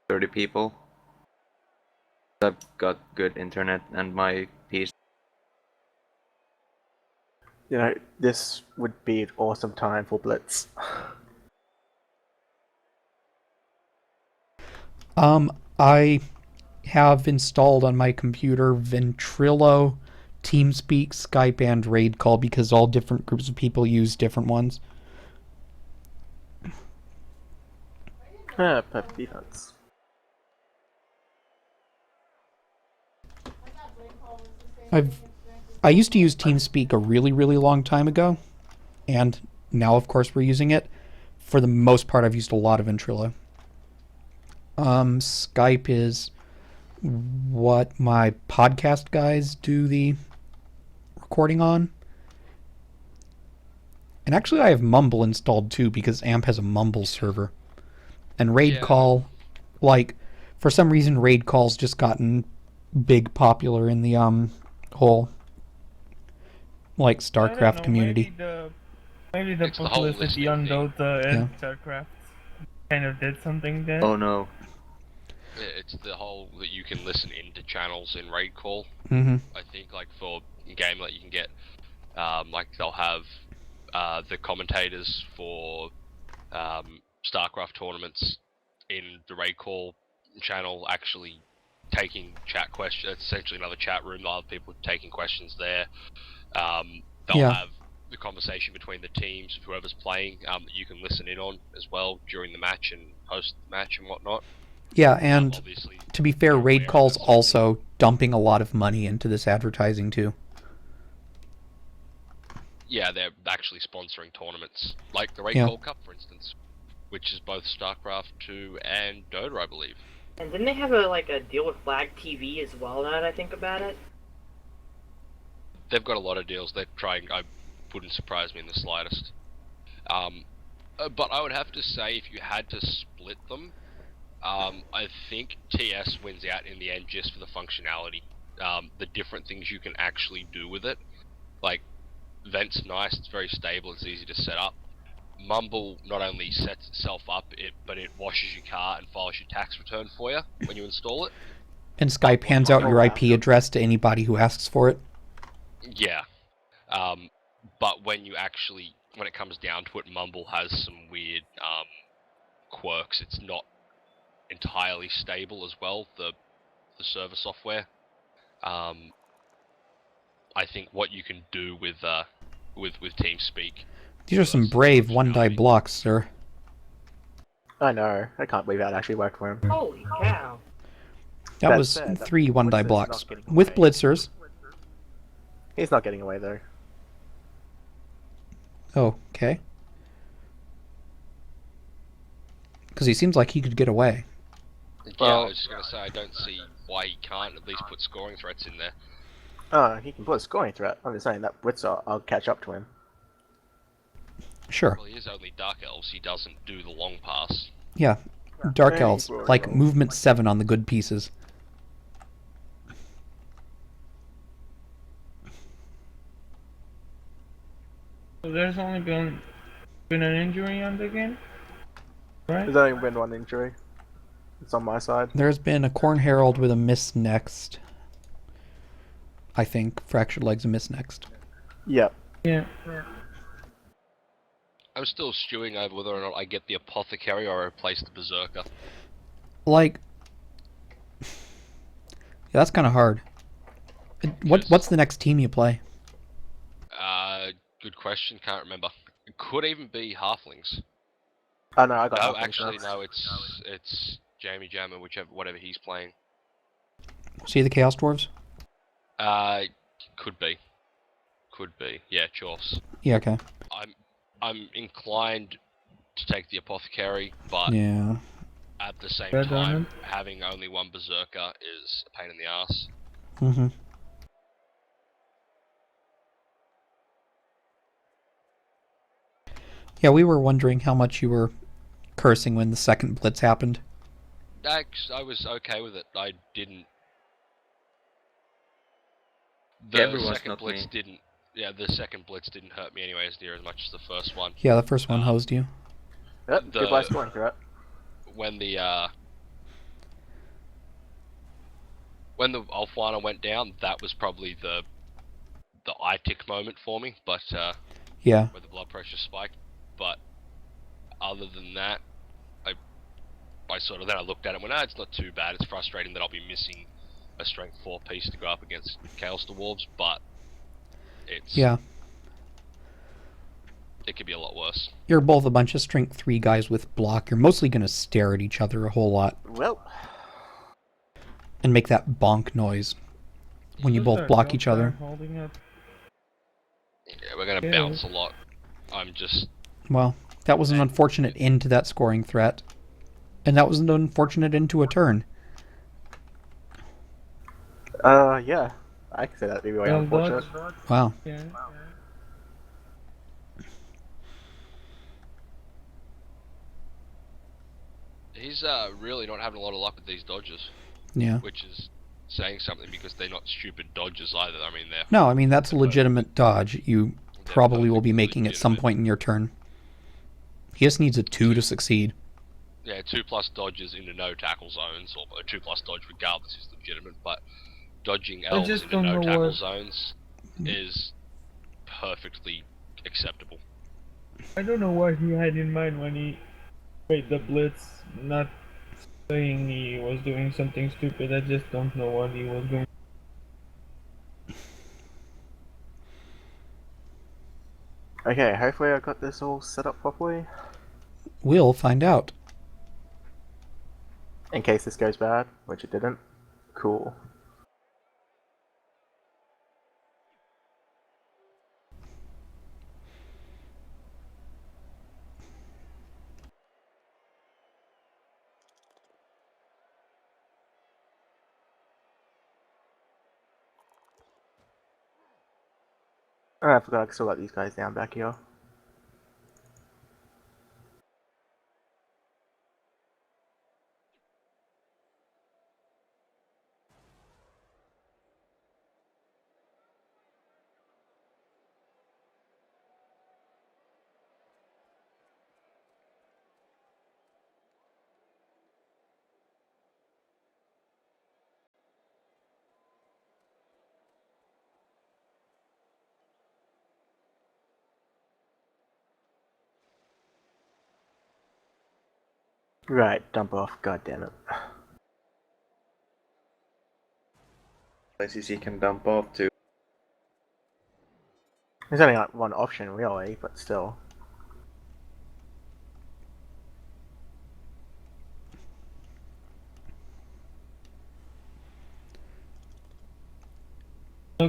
30 people. I've got good internet and my PC. This would be an awesome time for Blitz. I have installed on my computer Ventrilo, TeamSpeak, Skype, and Raid Call because all different groups of people use different ones. Perfect defense. I used to use TeamSpeak a really, really long time ago, and now, of course, we're using it. For the most part, I've used a lot of Ventrilo. Skype is what my podcast guys do the recording on. And actually, I have Mumble installed too because AMP has a Mumble server. And Raid Call, for some reason, Raid Call's just gotten big popular in the whole StarCraft community. Maybe the publicity on Dota and StarCraft kind of did something there. Oh no. Yeah, it's the whole that you can listen into channels in Raid Call. Mm-hmm. I think for game that you can get, they'll have the commentators for StarCraft tournaments in the Raid Call channel actually taking chat questions. It's essentially another chat room. They'll have people taking questions there. They'll have the conversation between the teams, whoever's playing, that you can listen in on as well during the match and post the match and whatnot. Yeah, and to be fair, Raid Call's also dumping a lot of money into this advertising too. Yeah, they're actually sponsoring tournaments, like the Raid Call Cup, for instance, which is both StarCraft 2 and Dota, I believe. And didn't they have a deal with Flag TV as well, now that I think about it? They've got a lot of deals. They're trying. I wouldn't surprise me in the slightest. But I would have to say, if you had to split them, I think TS wins out in the end just for the functionality. The different things you can actually do with it. Like, Vent's nice, it's very stable, it's easy to set up. Mumble not only sets itself up, but it washes your car and files your tax return for you when you install it. And Skype hands out your IP address to anybody who asks for it. Yeah. But when it comes down to it, Mumble has some weird quirks. It's not entirely stable as well, the server software. I think, what you can do with TeamSpeak. These are some brave one-die blocks, sir. I know. I can't believe that actually worked for him. Holy cow! That was 3 one-die blocks with blitzers. He's not getting away though. Oh, okay. Because he seems like he could get away. Yeah, I was just going to say, I don't see why he can't at least put scoring threats in there. He can put a scoring threat. I'm just saying that Blitzer, I'll catch up to him. Sure. Well, he is only Dark Elves, he doesn't do the long pass. Yeah, Dark Elves, like movement 7 on the good pieces. So there's only been an injury on the game, right? There's only been one injury. It's on my side. There's been a Corn Herald with a miss next. I think fractured legs a miss next. Yep. Yeah. I'm still stewing over whether or not I get the Apothecary or replace the Berserker. Like, yeah, that's kind of hard. What's the next team you play? Good question. Can't remember. It could even be Halflings. Oh no, I got. No, Halflings actually, next. no. It's Jamie Jammer, whatever he's playing. See the Chaos Dwarves? Could be. Yeah, Chorfs. Yeah, okay. I'm inclined to take the Apothecary, but yeah. At the same time, having only one Berserker is a pain in the ass. Mm-hmm. Yeah, we were wondering how much you were cursing when the second Blitz happened. I was okay with it. I didn't. Everyone's second not Blitz me. didn't. Yeah, the second Blitz didn't hurt me anyway as near as much as the first one. Yeah, the first one hosed you. Yep, goodbye scoring threat. When the Alfwana went down, that was probably the eye tick moment for me, but yeah. where the blood pressure spiked. But other than that, I sort of then I looked at it and went, it's not too bad. It's frustrating that I'll be missing a strength 4 piece to go up against Chaos Dwarves, but it's yeah. It could be a lot worse. You're both a bunch of strength 3 guys with block. You're mostly gonna stare at each other a whole lot. Well. And make that bonk noise when you both block each other. Yeah, we're gonna bounce a lot. I'm just. Well, that was an unfortunate end to that scoring threat. And that was an unfortunate end to a turn. Yeah. I can say that'd be really unfortunate. Wow. Yeah. He's really not having a lot of luck with these dodges. Yeah. Which is saying something because they're not stupid dodges either. I mean, they're. No, I mean, that's a legitimate dodge. You probably will be making at some point in your turn. He just needs a 2 to succeed. Yeah, 2+ dodges into no tackle zones, or a 2+ dodge regardless is legitimate, but dodging elves into no tackle zones is perfectly acceptable. I don't know what he had in mind when he made the Blitz, not saying he was doing something stupid. I just don't know what he was going. Okay, hopefully I got this all set up properly. We'll find out. In case this goes bad, which it didn't. Cool. Oh, I forgot I still got these guys down back here. Right, dump off, god damn it. Places he can dump off to. There's only like one option really, but still.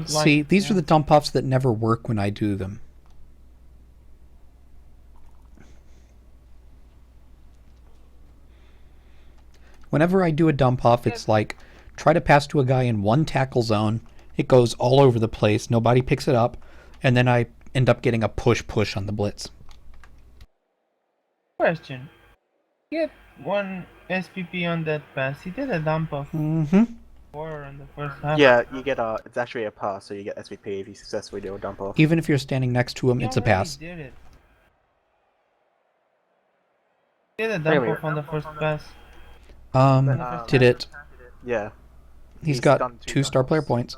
See, these are the dump offs that never work when I do them. Whenever I do a dump off, it's like, try to pass to a guy in one tackle zone, it goes all over the place, nobody picks it up, and then I end up getting a push on the blitz. Question. Get one SPP on that pass. He did a dump off. Mm-hmm. 4 in the first half. Yeah, you get it's actually a pass, so you get SVP if you successfully do a dump off. Even if you're standing next to him, He it's a already pass. Did it. He did a dump Really? off on the first pass. Did it? Yeah. He's done got 2 2 star dump player offs. points.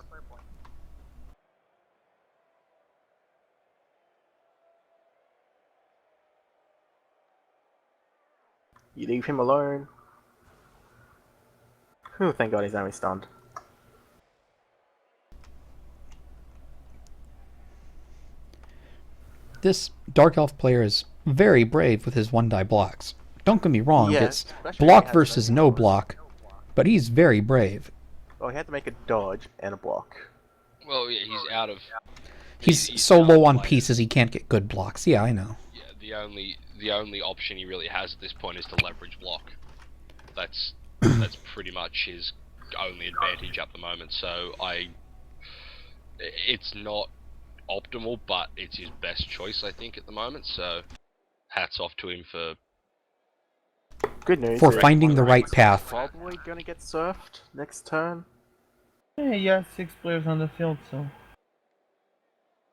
You leave him alone. Oh, thank God he's only stunned. This Dark Elf player is very brave with his 1-die blocks. Don't get me wrong, Yeah, it's especially when he block has versus no block, but he's very brave. Well, he had to make a dodge and a block. Well, yeah, he's out of. He's so low on pieces he can't get good blocks. Yeah, I know. Yeah, the only option he really has at this point is to leverage block. That's pretty much his only advantage at the moment. So it's not optimal, but it's his best choice, I think, at the moment. So hats off to him for Good news. For is finding the right path. Probably gonna get surfed next turn. Yeah, you have 6 players on the field, so.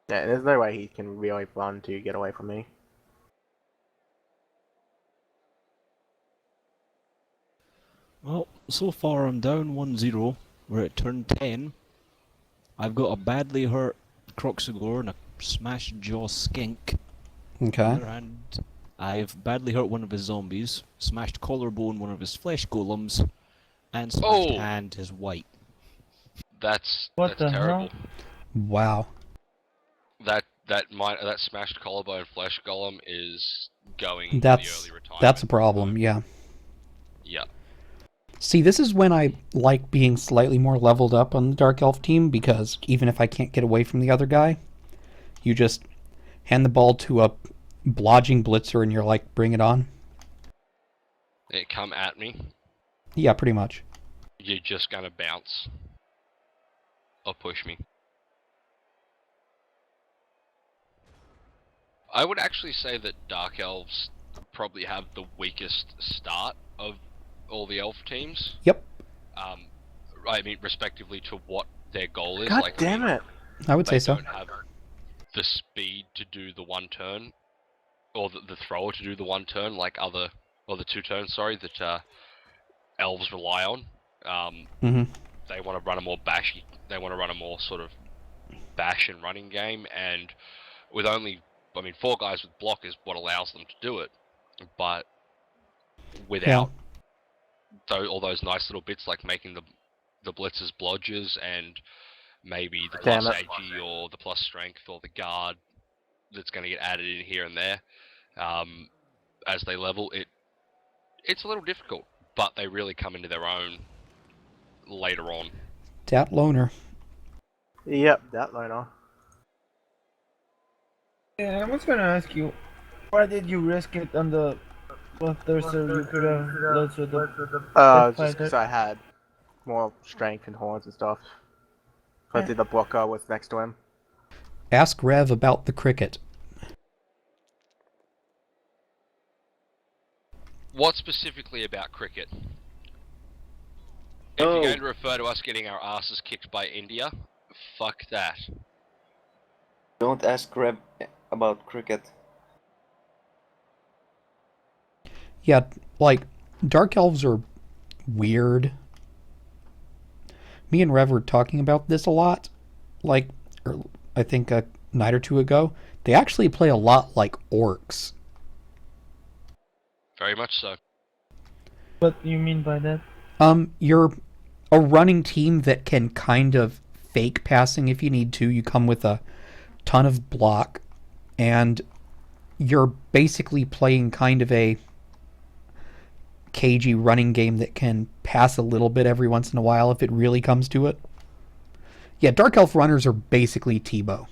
Yeah, there's no way he can really run to get away from me. Well, so far I'm down 1-0. We're at turn 10. I've got a badly hurt Croxagore and a smashed jaw skink. Okay. And I've badly hurt one of his zombies, smashed collarbone one of his flesh golems, and smashed hand his white. that's What the terrible. hell? Wow. That smashed collarbone flesh golem is going to the That's early retirement. that's a problem, yeah. Yeah. See, this is when I like being slightly more leveled up on the Dark Elf team, because even if I can't get away from the other guy, you just hand the ball to a blodging blitzer and you're like, bring it on. It come at me. Yeah, pretty much. You're just gonna bounce or push me. I would actually say that Dark Elves probably have the weakest start of all the elf teams. Yep. I mean, respectively to what their goal is. God like, damn it! I would say they so. don't have the speed to do the one turn, or the thrower to do the one turn, like or the 2 turns, sorry, that elves rely on. They want to run a more bashy, they want to run a more sort of bash and running game, and with only, 4 guys with block is what allows them to do it, but without all those nice little bits like making the blitzers blodgers and maybe the plus AG or the plus strength or the guard that's going to get added in here and there as they level, it's a little difficult, but they really come into their own later on. Dat loner. Yep, that loner. Yeah, I was gonna ask you, why did you risk it on the Buster so you could have loads with the Just because I had more strength and horns and stuff. I did the blocker was next to him. Ask Rev about the cricket. What specifically about cricket? If you're going to refer to us getting our asses kicked by India, fuck that. Don't ask Reb about cricket. Yeah, like, Dark Elves are weird. Me and Rev were talking about this a lot. Like, I think a night or 2 ago. They actually play a lot like orcs. Very much so. What do you mean by that? You're a running team that can kind of fake passing if you need to. You come with a ton of block, and you're basically playing kind of a cagey running game that can pass a little bit every once in a while if it really comes to it. Yeah, Dark Elf runners are basically Tebow.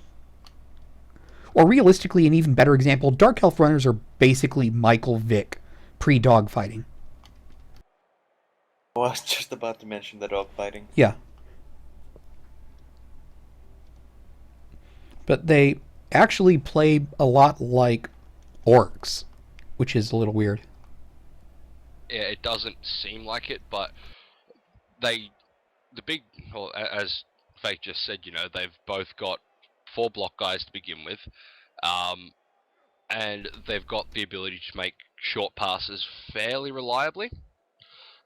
Or realistically, an even better example, Dark Elf runners are basically Michael Vick pre-dogfighting. I was just about to mention the dog fighting. Yeah. But they actually play a lot like orcs, which is a little weird. Yeah, it doesn't seem like it, but as Fake just said, they've both got 4 block guys to begin with, and they've got the ability to make short passes fairly reliably.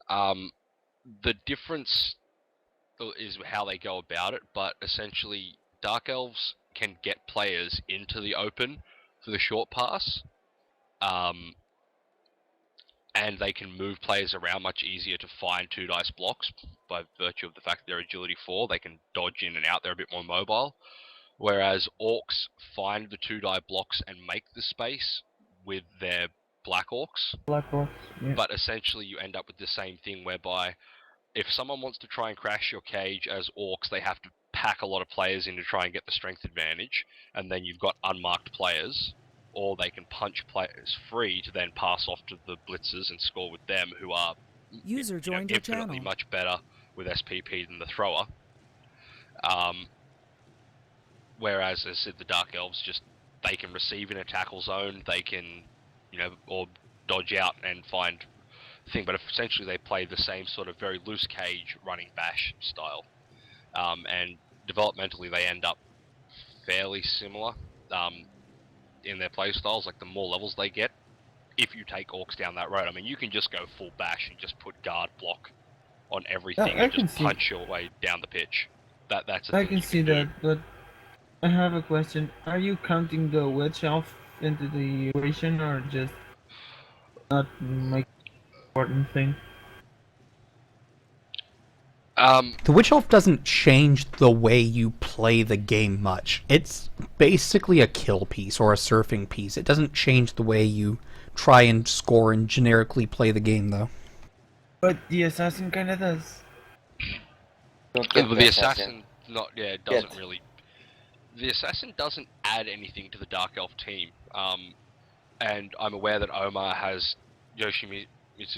The difference is how they go about it, but essentially Dark Elves can get players into the open for the short pass, and they can move players around much easier to find 2 dice blocks by virtue of the fact that they're agility 4. They can dodge in and out, they're a bit more mobile. Whereas orcs find the 2 die blocks and make the space with their black orcs. Yeah. But essentially you end up with the same thing whereby if someone wants to try and crash your cage as orcs, they have to pack a lot of players in to try and get the strength advantage, and then you've got unmarked players. Or they can punch players free to then pass off to the blitzers and score with them, who are User joined your infinitely channel. much better with SPP than the thrower. Whereas, as I said, the Dark Elves they can receive in a tackle zone, they can, or dodge out and find thing. But essentially, they play the same sort of very loose cage running bash style, and developmentally they end up fairly similar. In their play styles, like the more levels they get, if you take orcs down that road, I mean, you can just go full bash and just put guard block on everything and just punch your way down the pitch. That's I can see that, but I have a question. Are you counting the witch elf into the equation, or just not make important thing? The Witch Elf doesn't change the way you play the game much. It's basically a kill piece or a surfing piece. It doesn't change the way you try and score and generically play the game, though. But the assassin kind of does. The assassin doesn't really. The assassin doesn't add anything to the Dark Elf team. And I'm aware that Omar has Yoshimitsu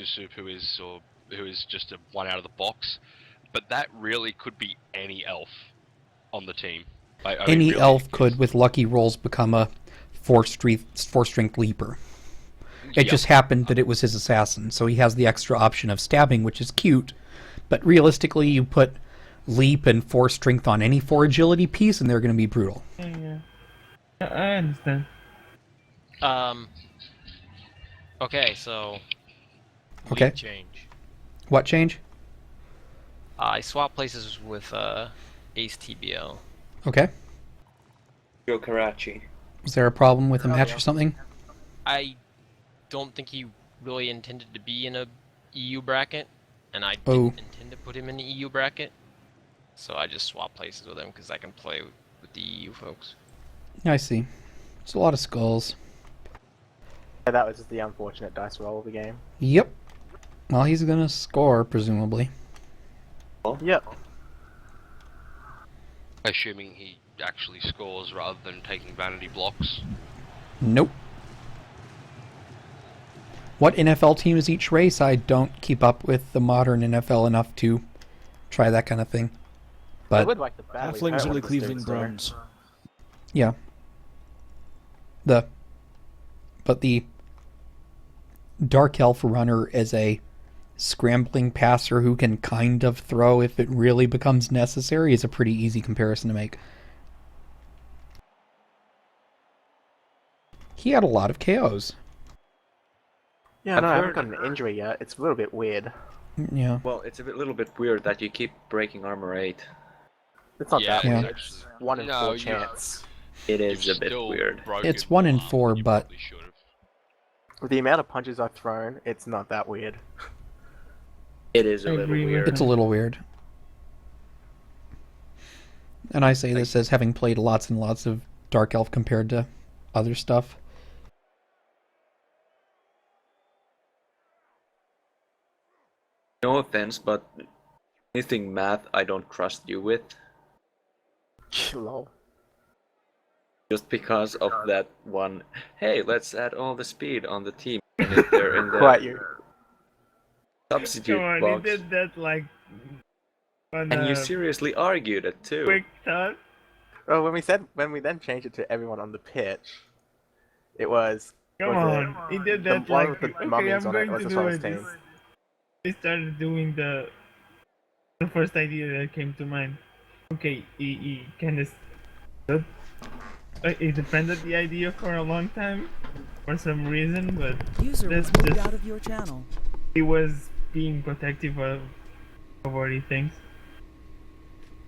Soup, who is just a one out of the box. But that really could be any elf on the team. Any elf could, with lucky rolls, become a 4-strength leaper. It just happened that it was his assassin, so he has the extra option of stabbing, which is cute. But realistically, you put leap and 4-strength on any 4 agility piece, and they're going to be brutal. Yeah, I understand. Okay, so... Okay. leap change. What change? I swap places with Ace TBL. Okay. Go Karachi. Was there a problem with a match or something? I don't think he really intended to be in a EU bracket, and I didn't intend to put him in the EU bracket, so I just swapped places with him because I can play with the EU folks. I see. It's a lot of skulls. Yeah, that was just the unfortunate dice roll of the game. Yep. Well, he's gonna score, presumably. Yep. Assuming he actually scores rather than taking vanity blocks. Nope. What NFL team is each race? I don't keep up with the modern NFL enough to try that kind of thing. I But would like the badly Halflings hurt are the with Cleveland Steelers, though. Browns. yeah. But the Dark Elf runner is a scrambling passer who can kind of throw if it really becomes necessary is a pretty easy comparison to make. He had a lot of KOs. Yeah, no, I haven't got an injury yet. It's a little bit weird. Yeah. Well, it's a little bit weird that you keep breaking armor 8. It's not that Yeah. weird. It's 1 in 4 chance. It is a bit weird. It's 1 in 4, but With the amount of punches I've thrown, it's not that weird. It is a I little agree with weird. it's a little weird. And I say this as having played lots and lots of Dark Elf compared to other stuff. No offense, but anything math I don't trust you with. Lol. Just because of that one, hey, let's add all the speed on the team. And if they're in Quite the you. substitute Come on, box. he did that like on And you a seriously argued it too. quick thought. Well, when we then changed it to everyone on the pitch, it was. Come was on, he did the that one like, with the okay, mummies I'm on it going was to the do Souls it. team. They started doing the first idea that came to mind. Okay, he kind of stood. He defended the idea for a long time, for some reason, but User that's was moved just out of your channel. he was being protective of what he thinks.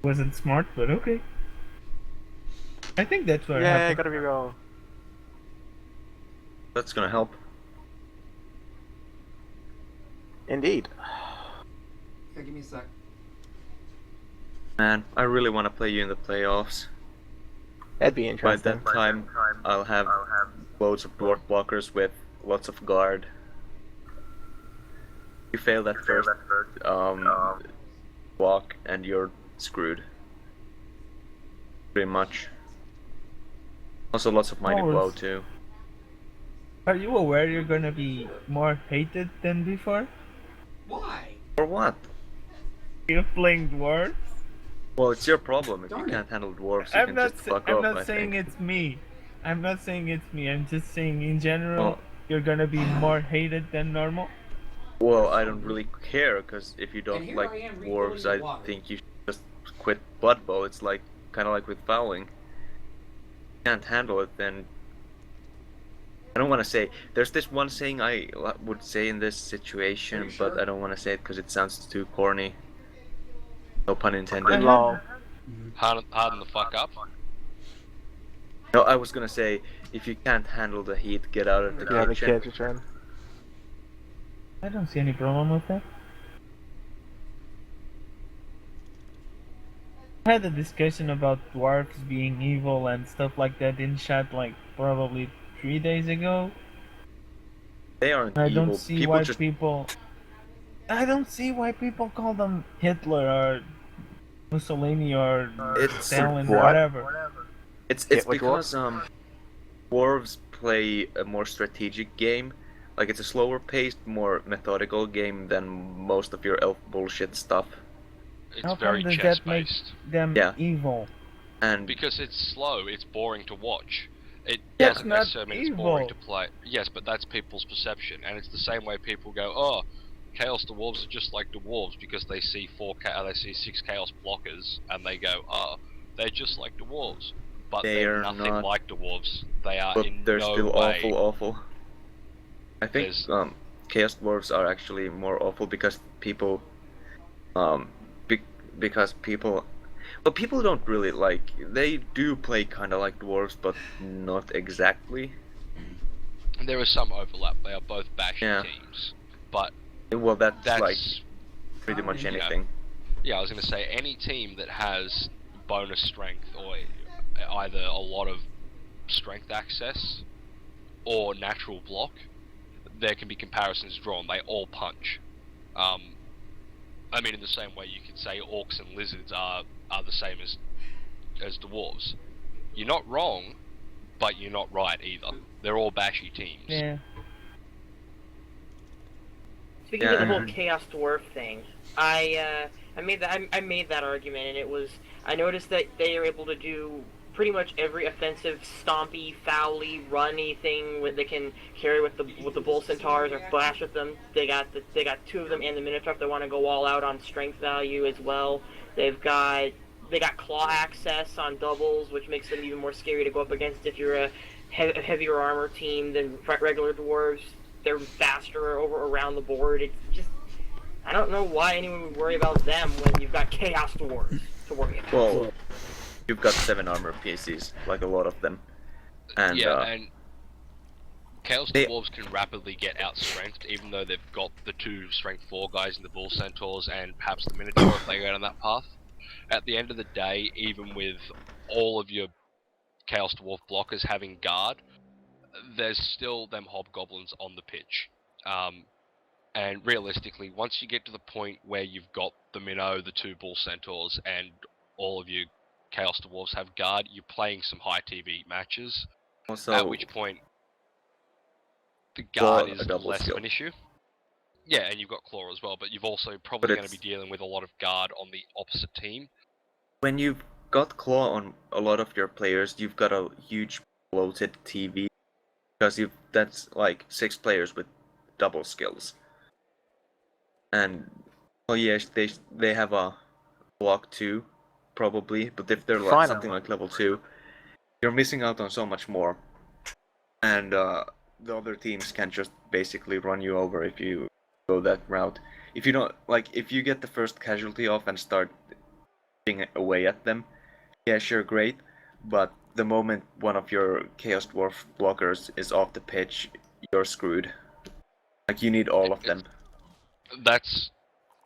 Wasn't smart, but okay. I think that's what Yeah, happened. gotta be real. That's gonna help. Indeed. Yeah, give me a sec. Man, I really want to play you in the playoffs. That'd be By interesting. that time, I'll have loads of dwarf blockers with lots of guard. You fail that first block and you're screwed. Pretty much. Also lots of mighty Oh, blow it's- too. Are you aware you're gonna be more hated than before? Why? For what? You're playing dwarves? Well, it's your problem. If Darn you it. can't handle dwarves, you I'm can not. just fuck I'm off, not I saying think. it's me. I'm not saying it's me. I'm just saying in general, Well- you're gonna be more hated than normal. Well, I don't really care, because if you don't here like I am dwarves, refilling the I water. think you should just quit Blood Bowl. It's like, kind of like with fouling. Can't handle it, then... I don't want to say... There's this one saying I would say in this situation, but I don't want to say it because it sounds too corny. No pun intended. Lol. Harden the fuck up. No, I was gonna say, if you can't handle the heat, get out of the Yeah, the kitchen. kids return. I don't see any problem with that. I had a discussion about dwarves being evil and stuff like that in chat like probably 3 days ago. They aren't I evil. don't see People why just... people. I don't see why people call them Hitler or Mussolini or It's Stalin, what? whatever. It's Hitler because dwarves play a more strategic game. Like it's a slower paced, more methodical game than most of your elf bullshit stuff. It's How very come does chess that make based. them Yeah. evil? And Because it's slow, it's boring to watch. It That's doesn't not necessarily mean it's boring to evil. play. Yes, but that's people's perception, and it's the same way people go, "Oh, Chaos Dwarves are just like Dwarves," because they see they see 6 Chaos blockers, and they go, "Oh, they're just like Dwarves." But they're They're nothing not. like Dwarves. They are but in they're no still way. awful. I think There's- Chaos Dwarves are actually more awful because people because people well, people don't really like. They do play kind of like dwarves, but not exactly. There is some overlap. They are both bashy Yeah. teams, but Well, that's that's like pretty much Yeah. anything. Yeah, I was going to say any team that has bonus strength or either a lot of strength access or natural block, there can be comparisons drawn. They all punch. I mean, in the same way you could say orcs and lizards are the same as dwarves. You're not wrong, but you're not right either. They're all bashy teams. Yeah. Speaking Yeah, of the whole and- Chaos Dwarf thing, I made that argument, and it was I noticed that they are able to do pretty much every offensive, stompy, fouly, runny thing they can carry with the bull centaurs or flash with them. They got 2 of them and the Minotaur if they want to go all out on strength value as well. They got claw access on doubles, which makes them even more scary to go up against if you're a heavier armor team than regular dwarves. They're faster around the board. It's just I don't know why anyone would worry about them when you've got Chaos Dwarves to worry about. Well, you've got 7 armor PCs, like a lot of them, and and Chaos they- Dwarves can rapidly get out-strengthed, even though they've got the 2 Strength 4 guys in the Bull Centaurs and perhaps the Minotaur if they go down that path. At the end of the day, even with all of your Chaos Dwarf blockers having guard, there's still them hobgoblins on the pitch. And realistically, once you get to the point where you've got the Minnow, the 2 Bull Centaurs, and all of your Chaos Dwarves have guard, you're playing some high TV matches. Also, at which point, the guard Claw, is a double less skill. of an issue. Yeah, and you've got Claw as well, but you've also probably going to be it's- dealing with a lot of guard on the opposite team. When you've got Claw on a lot of your players, you've got a huge bloated TV because that's like 6 players with double skills. And oh yes, they have a block 2 probably, but if they're like Finally. something like level 2, you're missing out on so much more. And the other teams can just basically run you over if you go that route. If you don't if you get the first casualty off and start chipping away at them, yeah, sure, great. But the moment one of your Chaos Dwarf blockers is off the pitch, you're screwed. Like, you need all of them.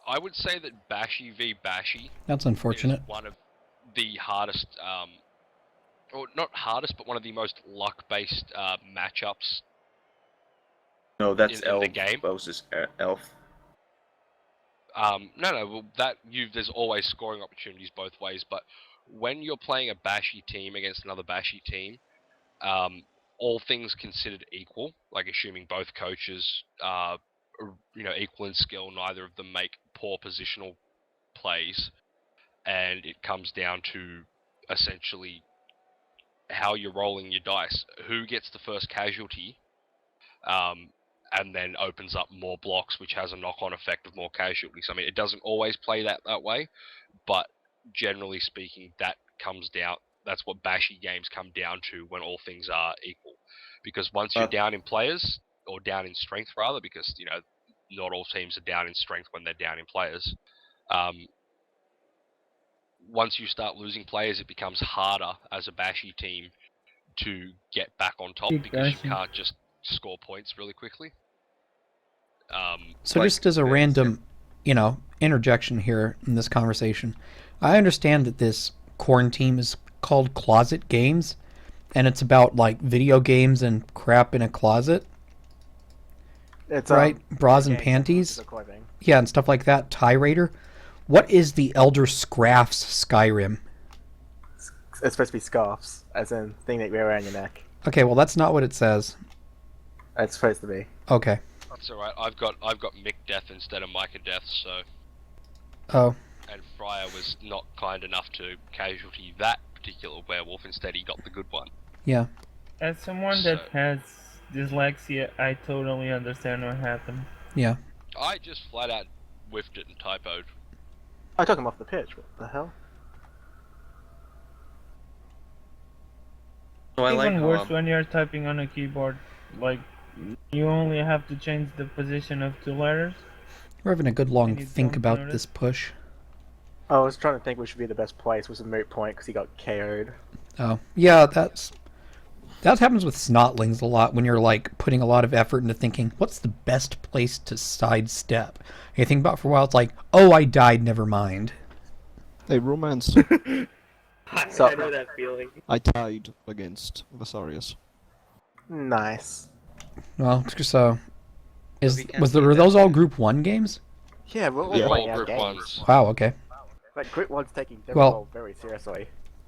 I would say that Bashy v Bashy That's unfortunate. is one of the hardest, or not hardest, but one of the most luck-based matchups. No, that's in Elf the game. versus Elf. No, well, there's always scoring opportunities both ways, but when you're playing a Bashy team against another Bashy team, all things considered equal, like assuming both coaches are, equal in skill, neither of them make poor positional plays, and it comes down to essentially how you're rolling your dice. Who gets the first casualty, and then opens up more blocks, which has a knock-on effect of more casualties. I mean, it doesn't always play that way, but generally speaking, that's what Bashy games come down to when all things are equal. Because once you're down in players, or down in strength rather, because, not all teams are down in strength when they're down in players. Once you start losing players, it becomes harder as a Bashy team to get back on top, because you can't just score points really quickly. So just as a random, interjection here in this conversation, I understand that this Corn team is called Closet Games, and it's about like video games and crap in a closet. It's right, bras and games, panties. clothing. Yeah, and stuff like that. Tie Raider. What is the Elder Scraff's Skyrim? It's supposed to be scarves, as in thing that you wear around your neck. Okay, well that's not what it says. It's supposed to be. Okay. That's alright. I've got Mick Death instead of Micah Death, so. Oh. And Fryer was not kind enough to casualty that particular werewolf. Instead, he got the good one. Yeah. As someone that has dyslexia, I totally understand what happened. Yeah. I just flat out whiffed it and typoed. I took him off the pitch. What the hell? So Even worse when you're typing on a keyboard. Like, you only have to change the position of 2 letters. We're having a good long you think don't about notice? this push. I was trying to think which would be the best place. Was a moot point because he got KO'd. Oh, yeah, that happens with snotlings a lot when you're like putting a lot of effort into thinking, what's the best place to sidestep? And you think about it for a while, it's like, oh, I died, never mind. Hey, Romance. I know that feeling. I tied against Vasarius. Nice. Well, so were those all Group 1 games? Yeah, we're all Yeah. playing All our group games. ones. Wow, okay. Like Group 1's taking their Well- role very seriously.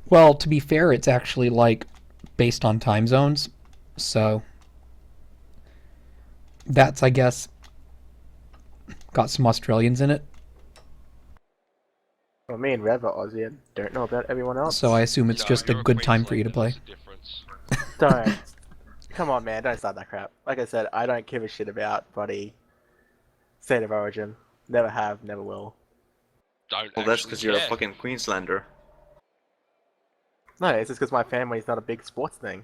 Well, to be fair, it's actually like based on time zones, so that's, I guess, got some Australians in it. Well, me and Rev are Aussie and don't know about everyone else. So I assume it's No, just a you're good time for you to play. Queenslander, there's a difference. Don't. Come on, man. Don't start that crap. Like I said, I don't give a shit about bloody state of origin. Never have, never will. Don't Well, that's actually because you're a care. fucking Queenslander. No, it's just because my family's not a big sports thing.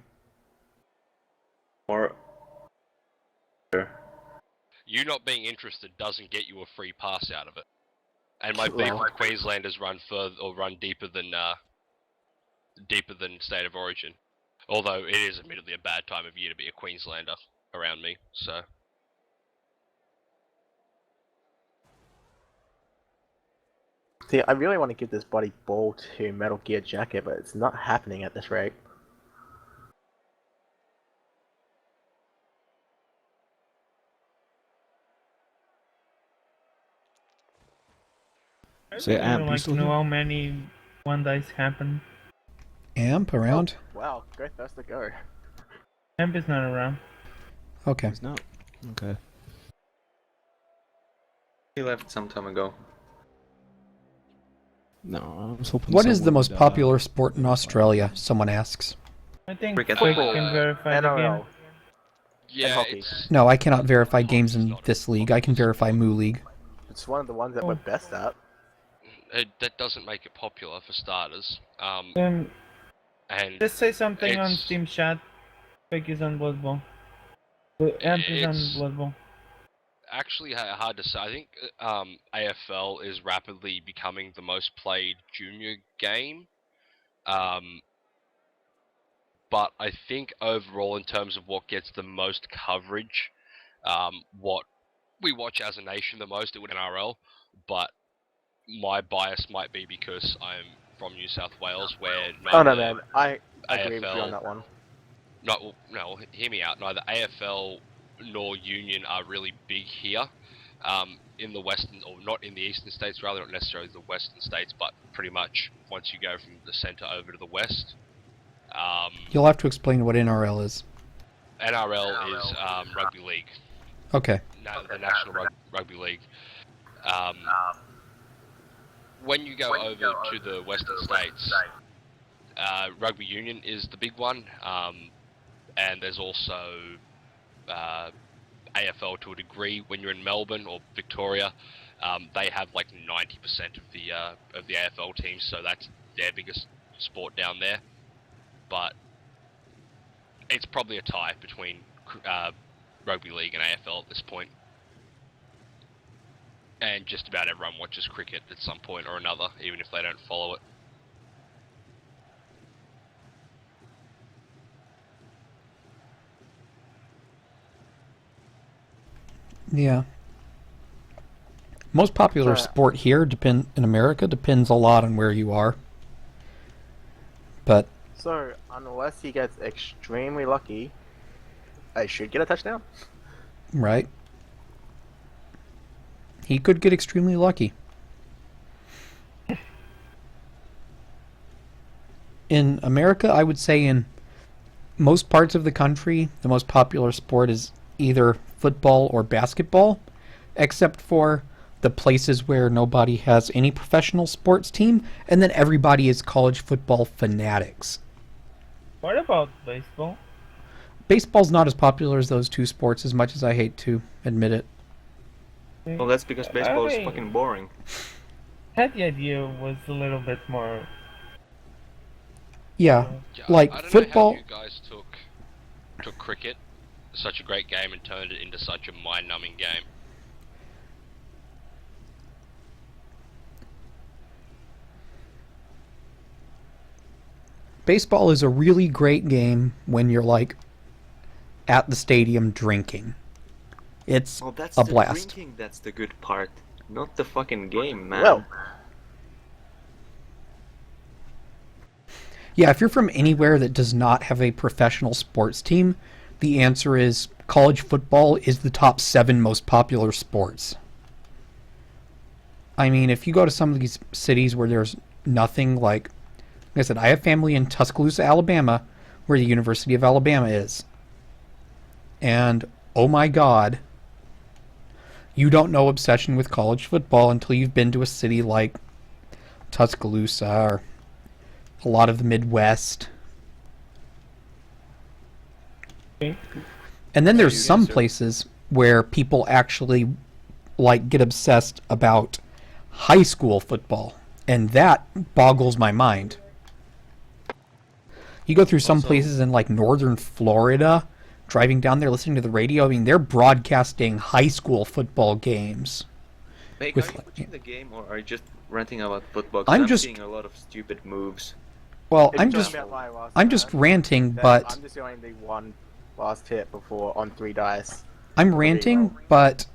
Or... You not being interested doesn't get you a free pass out of it. And my beef Well. with Queenslanders run deeper than State of Origin. Although it is admittedly a bad time of year to be a Queenslander around me, so. See, I really want to give this bloody ball to Metal Gear Jacket, but it's not happening at this rate. So I'd Amp, you like still to know here? how many one dice happen. Amp around? Wow, great first to go. Amp is not around. Okay. He's not. Okay. He left some time ago. No, I was hoping. What is the someone most would, popular sport in Australia? Someone asks. I think Cricket. Quick Football. can verify the game. NRL. Yeah, hockey. it's No, I cannot verify games in this league. I can verify Moo League. It's one of the ones that we're best at. that doesn't make it popular for starters. Um, And just say something on it's- Steam chat. Quick is on Blood Bowl. Amp is on It's- Blood Bowl. actually hard to say. I think AFL is rapidly becoming the most played junior game. But I think overall, in terms of what gets the most coverage, what we watch as a nation the most, it would NRL. But my bias might be because I'm from New South Wales, where Oh no, neither man, I agree with you AFL on that one. No, hear me out. Neither AFL nor Union are really big here. In the western, or not in the eastern states, rather, not necessarily the western states, but pretty much once you go from the centre over to the west. You'll have to explain what NRL is. NRL is rugby league. Okay. The National Rugby League. When you go over to the western states, rugby union is the big one, and there's also AFL to a degree. When you're in Melbourne or Victoria, they have like 90% of the AFL teams, so that's their biggest sport down there. But it's probably a tie between rugby league and AFL at this point. And just about everyone watches cricket at some point or another, even if they don't follow it. Yeah. Most popular sport here in America depends a lot on where you are. But So, unless he gets extremely lucky, I should get a touchdown. right. He could get extremely lucky. In America, I would say in most parts of the country, the most popular sport is either football or basketball, except for the places where nobody has any professional sports team, and then everybody is college football fanatics. What about baseball? Baseball's not as popular as those two sports, as much as I hate to admit it. Well, that's because baseball is fucking boring. Had the idea was a little bit more. Yeah, Yeah, like I don't football. know how you guys took cricket, such a great game, and turned it into such a mind-numbing game. Baseball is a really great game when you're like at the stadium drinking. It's Well, that's a the blast. drinking that's the good part, not the fucking game, man. Well, Yeah, if you're from anywhere that does not have a professional sports team, the answer is college football is the top 7 most popular sports. I mean, if you go to some of these cities where there's nothing, like I said, I have family in Tuscaloosa, Alabama, where the University of Alabama is. And, oh my god, you don't know obsession with college football until you've been to a city like Tuscaloosa or a lot of the Midwest. Okay. And then there's you some guys are- places where people actually like get obsessed about high school football, and that boggles my mind. You go through some Also- places in like northern Florida, driving down there listening to the radio, I mean they're broadcasting high school football games. Mate, with are you like- watching the game or are you just ranting about football? 'Cause I'm I'm just- seeing a lot of stupid moves. Well, it's I'm just just about my last I'm just turn, ranting, then but I'm just going the one last hit before on 3 dice. I'm ranting, but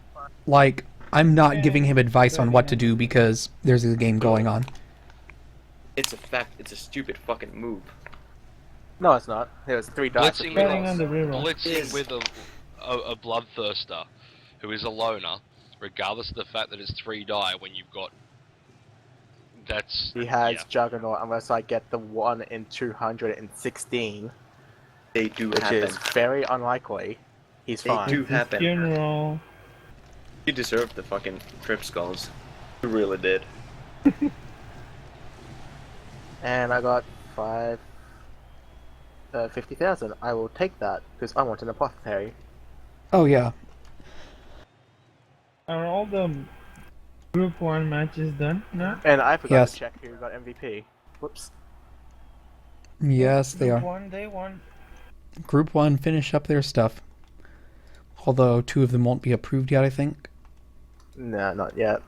like I'm not giving him advice on what to do because there's a game going on. It's a fact. It's a stupid fucking move. No, it's not. It was 3 dice. Blitzing Betting on the reroll. blitzing with a bloodthirster who is a loner, regardless of the fact that it's 3 die when you've got That's He has yeah. Juggernaut unless I get the 1 in 216, They do which happen. is very unlikely. He's They fine. do It's his happen. funeral. You deserved the fucking trip skulls. You really did. And I got 50,000. I will take that because I want an apothecary. Oh yeah. Are all the Group 1 matches done now? And I forgot Yes. to check who got MVP. Whoops. Yes, they Group are. 1, they won. Group 1 finish up their stuff. Although 2 of them won't be approved yet, I think. No, not yet.